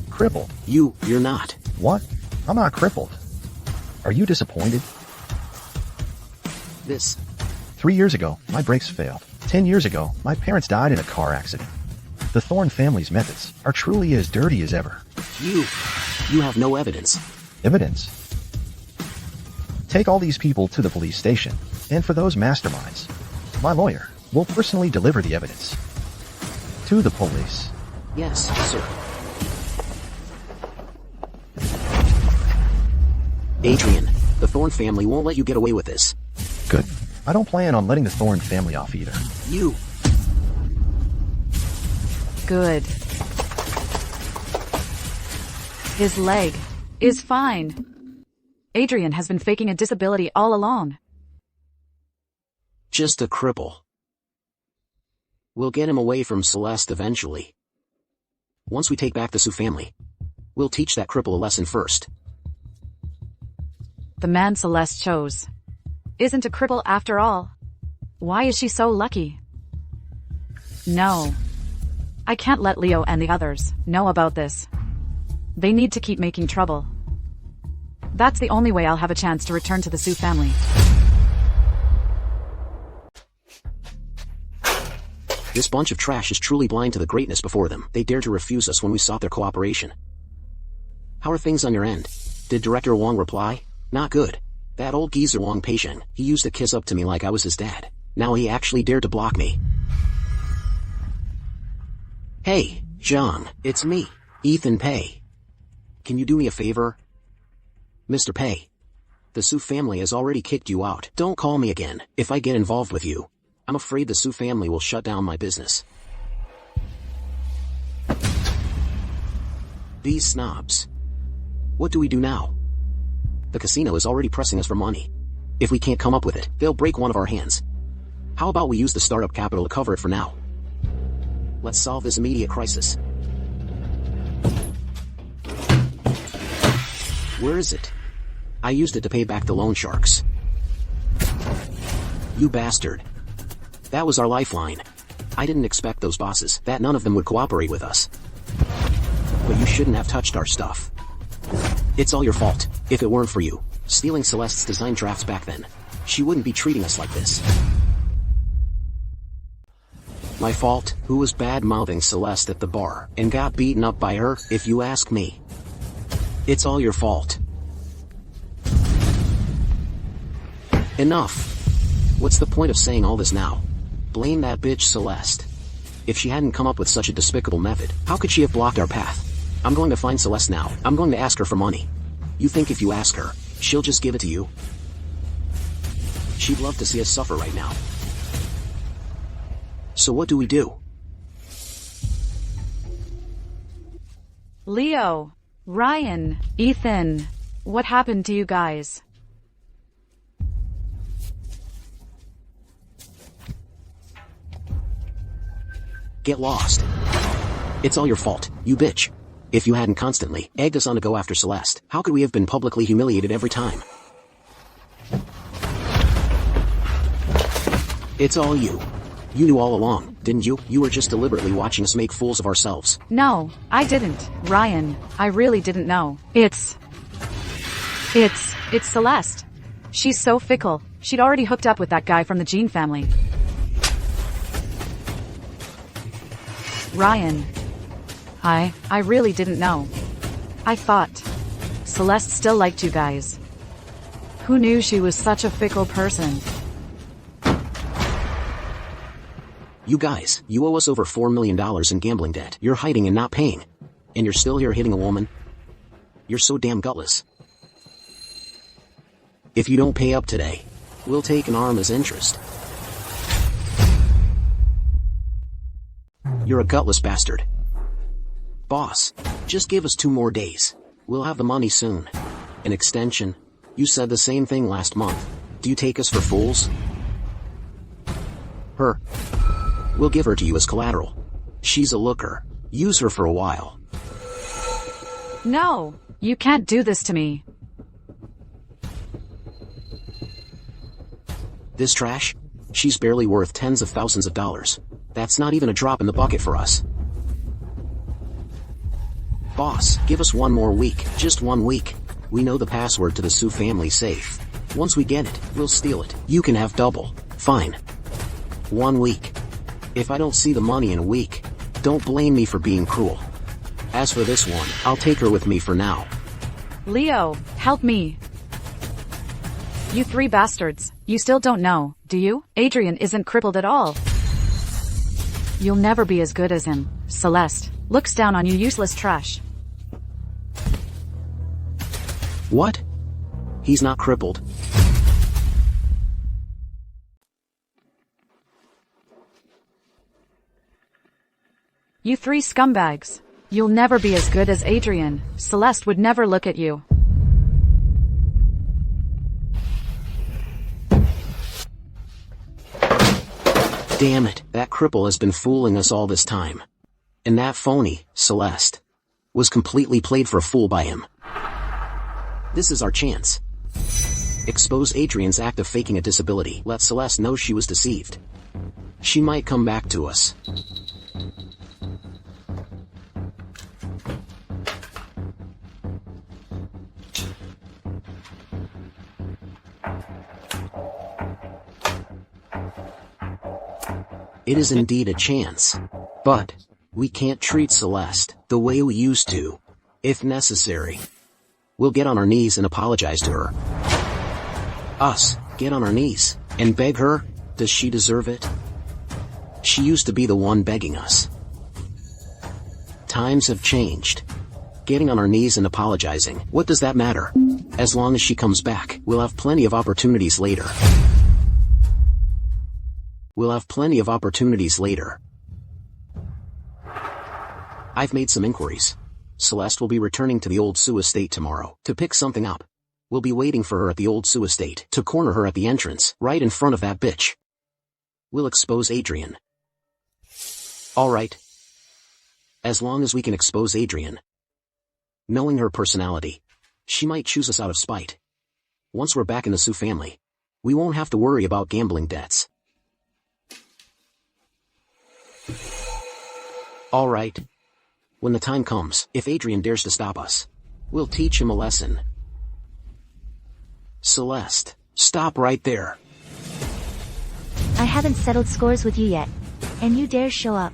Crippled. You're not. What? I'm not crippled. Are you disappointed? This. 3 years ago, my brakes failed. 10 years ago, my parents died in a car accident. The Thorn family's methods are truly as dirty as ever. You have no evidence. Evidence? Take all these people to the police station, and for those masterminds, my lawyer will personally deliver the evidence to the police. Yes, sir. Adrian, the Thorn family won't let you get away with this. Good. I don't plan on letting the Thorn family off either. You. Good. His leg is fine. Adrian has been faking a disability all along. Just a cripple. We'll get him away from Celeste eventually. Once we take back the Su family, we'll teach that cripple a lesson first. The man Celeste chose isn't a cripple after all. Why is she so lucky? No. I can't let Leo and the others know about this. They need to keep making trouble. That's the only way I'll have a chance to return to the Su family. This bunch of trash is truly blind to the greatness before them. They dared to refuse us when we sought their cooperation. How are things on your end? Did Director Wong reply? Not good. That old geezer Wong Peixian, he used to kiss up to me like I was his dad. Now he actually dared to block me. Hey, Zhang, it's me, Ethan Pei. Can you do me a favor? Mr. Pei, the Su family has already kicked you out. Don't call me again. If I get involved with you, I'm afraid the Su family will shut down my business. These snobs. What do we do now? The casino is already pressing us for money. If we can't come up with it, they'll break one of our hands. How about we use the startup capital to cover it for now? Let's solve this immediate crisis. Where is it? I used it to pay back the loan sharks. You bastard. That was our lifeline. I didn't expect those bosses, that none of them would cooperate with us. But you shouldn't have touched our stuff. It's all your fault. If it weren't for you stealing Celeste's design drafts back then, she wouldn't be treating us like this. My fault. Who was bad-mouthing Celeste at the bar and got beaten up by her, if you ask me. It's all your fault. Enough. What's the point of saying all this now? Blame that bitch Celeste. If she hadn't come up with such a despicable method, how could she have blocked our path? I'm going to find Celeste now. I'm going to ask her for money. You think if you ask her, she'll just give it to you? She'd love to see us suffer right now. So what do we do? Leo, Ryan, Ethan, what happened to you guys? Get lost. It's all your fault, you bitch. If you hadn't constantly egged us on to go after Celeste, how could we have been publicly humiliated every time? It's all you. You knew all along, didn't you? You were just deliberately watching us make fools of ourselves. No, I didn't, Ryan. I really didn't know. It's Celeste. She's so fickle. She'd already hooked up with that guy from the Jean family. Ryan. I really didn't know. I thought Celeste still liked you guys. Who knew she was such a fickle person? You guys, you owe us over $4 million in gambling debt. You're hiding and not paying. And you're still here hitting a woman? You're so damn gutless. If you don't pay up today, we'll take an arm as interest. You're a gutless bastard. Boss, just give us 2 more days. We'll have the money soon. An extension? You said the same thing last month. Do you take us for fools? Her. We'll give her to you as collateral. She's a looker. Use her for a while. No, you can't do this to me. This trash? She's barely worth tens of thousands of dollars. That's not even a drop in the bucket for us. Boss, give us one more week, just 1 week. We know the password to the Su family safe. Once we get it, we'll steal it. You can have double. Fine. 1 week. If I don't see the money in a week, don't blame me for being cruel. As for this one, I'll take her with me for now. Leo, help me. You three bastards. You still don't know, do you? Adrian isn't crippled at all. You'll never be as good as him. Celeste looks down on you, useless trash. What? He's not crippled. You three scumbags. You'll never be as good as Adrian. Celeste would never look at you. Damn it, that cripple has been fooling us all this time. And that phony, Celeste, was completely played for a fool by him. This is our chance. Expose Adrian's act of faking a disability. Let Celeste know she was deceived. She might come back to us. It is indeed a chance. But we can't treat Celeste the way we used to. If necessary, we'll get on our knees and apologize to her. Us, get on our knees and beg her? Does she deserve it? She used to be the one begging us. Times have changed. Getting on our knees and apologizing, what does that matter? As long as she comes back, we'll have plenty of opportunities later. I've made some inquiries. Celeste will be returning to the old Su estate tomorrow to pick something up. We'll be waiting for her at the old Su estate to corner her at the entrance, right in front of that bitch. We'll expose Adrian. Alright. As long as we can expose Adrian. Knowing her personality, she might choose us out of spite. Once we're back in the Su family, we won't have to worry about gambling debts. Alright. When the time comes, if Adrian dares to stop us, we'll teach him a lesson. Celeste, stop right there. I haven't settled scores with you yet. And you dare show up.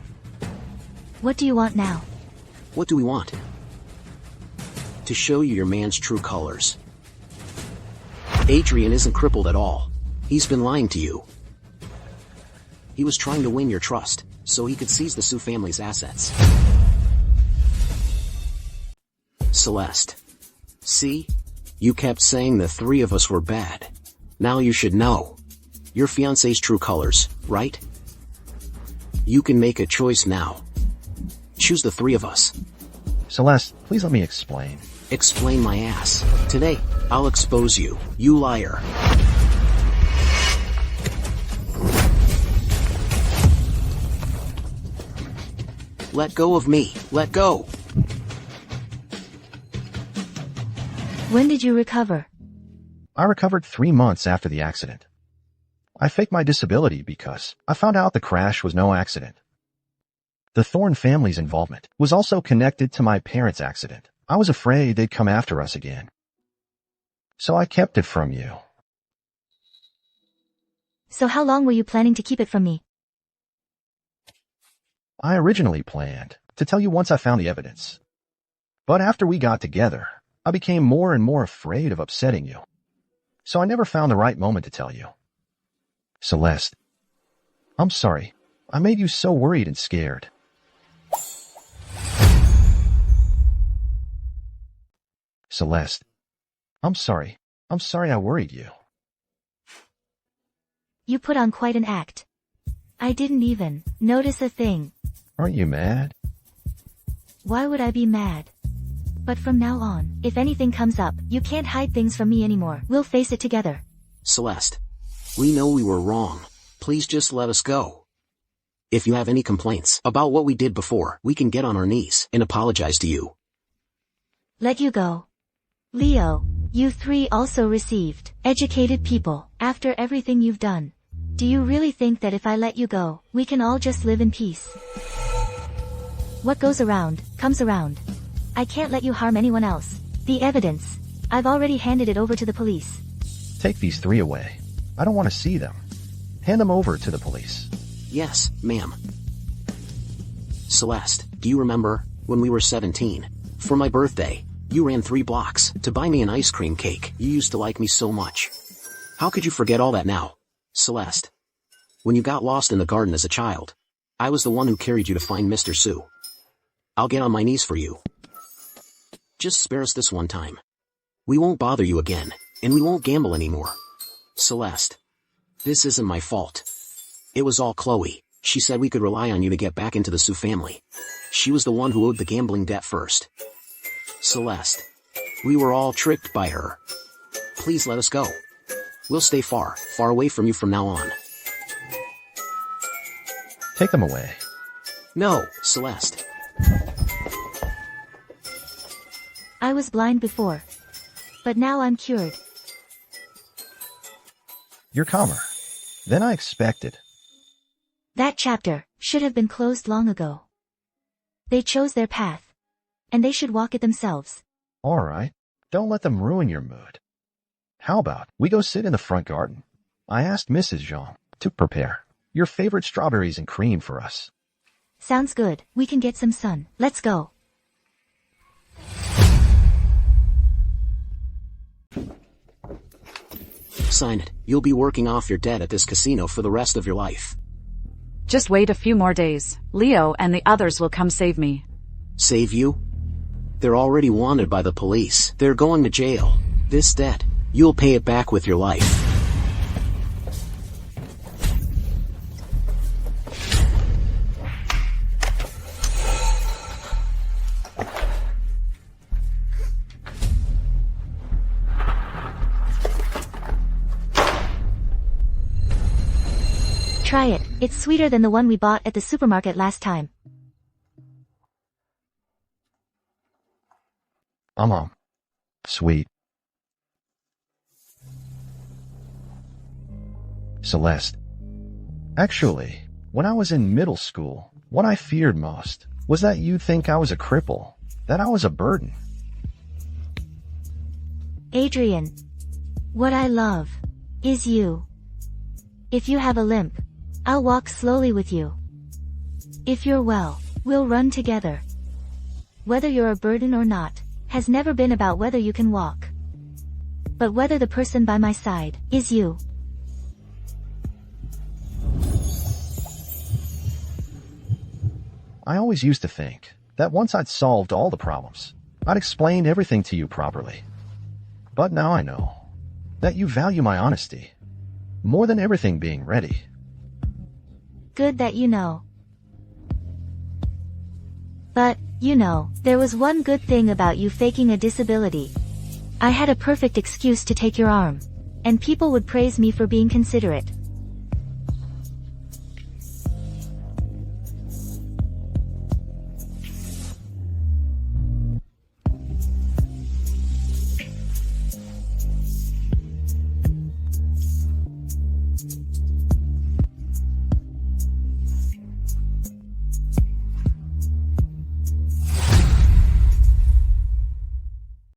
What do you want now? What do we want? To show you your man's true colors. Adrian isn't crippled at all. He's been lying to you. He was trying to win your trust, so he could seize the Su family's assets. Celeste. See? You kept saying the three of us were bad. Now you should know. Your fiancé's true colors, right? You can make a choice now. Choose the three of us. Celeste, please let me explain. Explain my ass. Today, I'll expose you, you liar. Let go of me. Let go. When did you recover? I recovered 3 months after the accident. I faked my disability because I found out the crash was no accident. The Thorne family's involvement was also connected to my parents' accident. I was afraid they'd come after us again. So I kept it from you. So how long were you planning to keep it from me? I originally planned to tell you once I found the evidence. But after we got together, I became more and more afraid of upsetting you. So I never found the right moment to tell you. Celeste, I'm sorry. I made you so worried and scared. Celeste, I'm sorry. I'm sorry I worried you. You put on quite an act. I didn't even notice a thing. Aren't you mad? Why would I be mad? But from now on, if anything comes up, you can't hide things from me anymore. We'll face it together. Celeste, we know we were wrong. Please just let us go. If you have any complaints about what we did before, we can get on our knees and apologize to you. Let you go. Leo, you three also received educated people. After everything you've done, Do you really think that if I let you go, we can all just live in peace? What goes around, comes around. I can't let you harm anyone else. The evidence. I've already handed it over to the police. Take these 3 away. I don't want to see them. Hand them over to the police. Yes, ma'am. Celeste, do you remember, when we were 17, for my birthday, you ran 3 blocks to buy me an ice cream cake? You used to like me so much. How could you forget all that now? Celeste. When you got lost in the garden as a child, I was the one who carried you to find Mr. Su. I'll get on my knees for you. Just spare us this one time. We won't bother you again, and we won't gamble anymore. Celeste. This isn't my fault. It was all Chloe. She said we could rely on you to get back into the Su family. She was the one who owed the gambling debt first. Celeste. We were all tricked by her. Please let us go. We'll stay far, far away from you from now on. Take them away. No, Celeste. I was blind before. But now I'm cured. You're calmer than I expected. That chapter should have been closed long ago. They chose their path. And they should walk it themselves. All right. Don't let them ruin your mood. How about we go sit in the front garden? I asked Mrs. Zhang to prepare your favorite strawberries and cream for us. Sounds good. We can get some sun. Let's go. Sign it. You'll be working off your debt at this casino for the rest of your life. Just wait a few more days. Leo and the others will come save me. Save you? They're already wanted by the police. They're going to jail. This debt, you'll pay it back with your life. Try it. It's sweeter than the one we bought at the supermarket last time. Sweet. Celeste. Actually, when I was in middle school, what I feared most was that you'd think I was a cripple, that I was a burden. Adrian. What I love is you. If you have a limp, I'll walk slowly with you. If you're well, we'll run together. Whether you're a burden or not, has never been about whether you can walk, but whether the person by my side is you. I always used to think that once I'd solved all the problems, I'd explain everything to you properly. But now I know that you value my honesty more than everything being ready. Good that you know. But, you know, there was one good thing about you faking a disability. I had a perfect excuse to take your arm. And people would praise me for being considerate.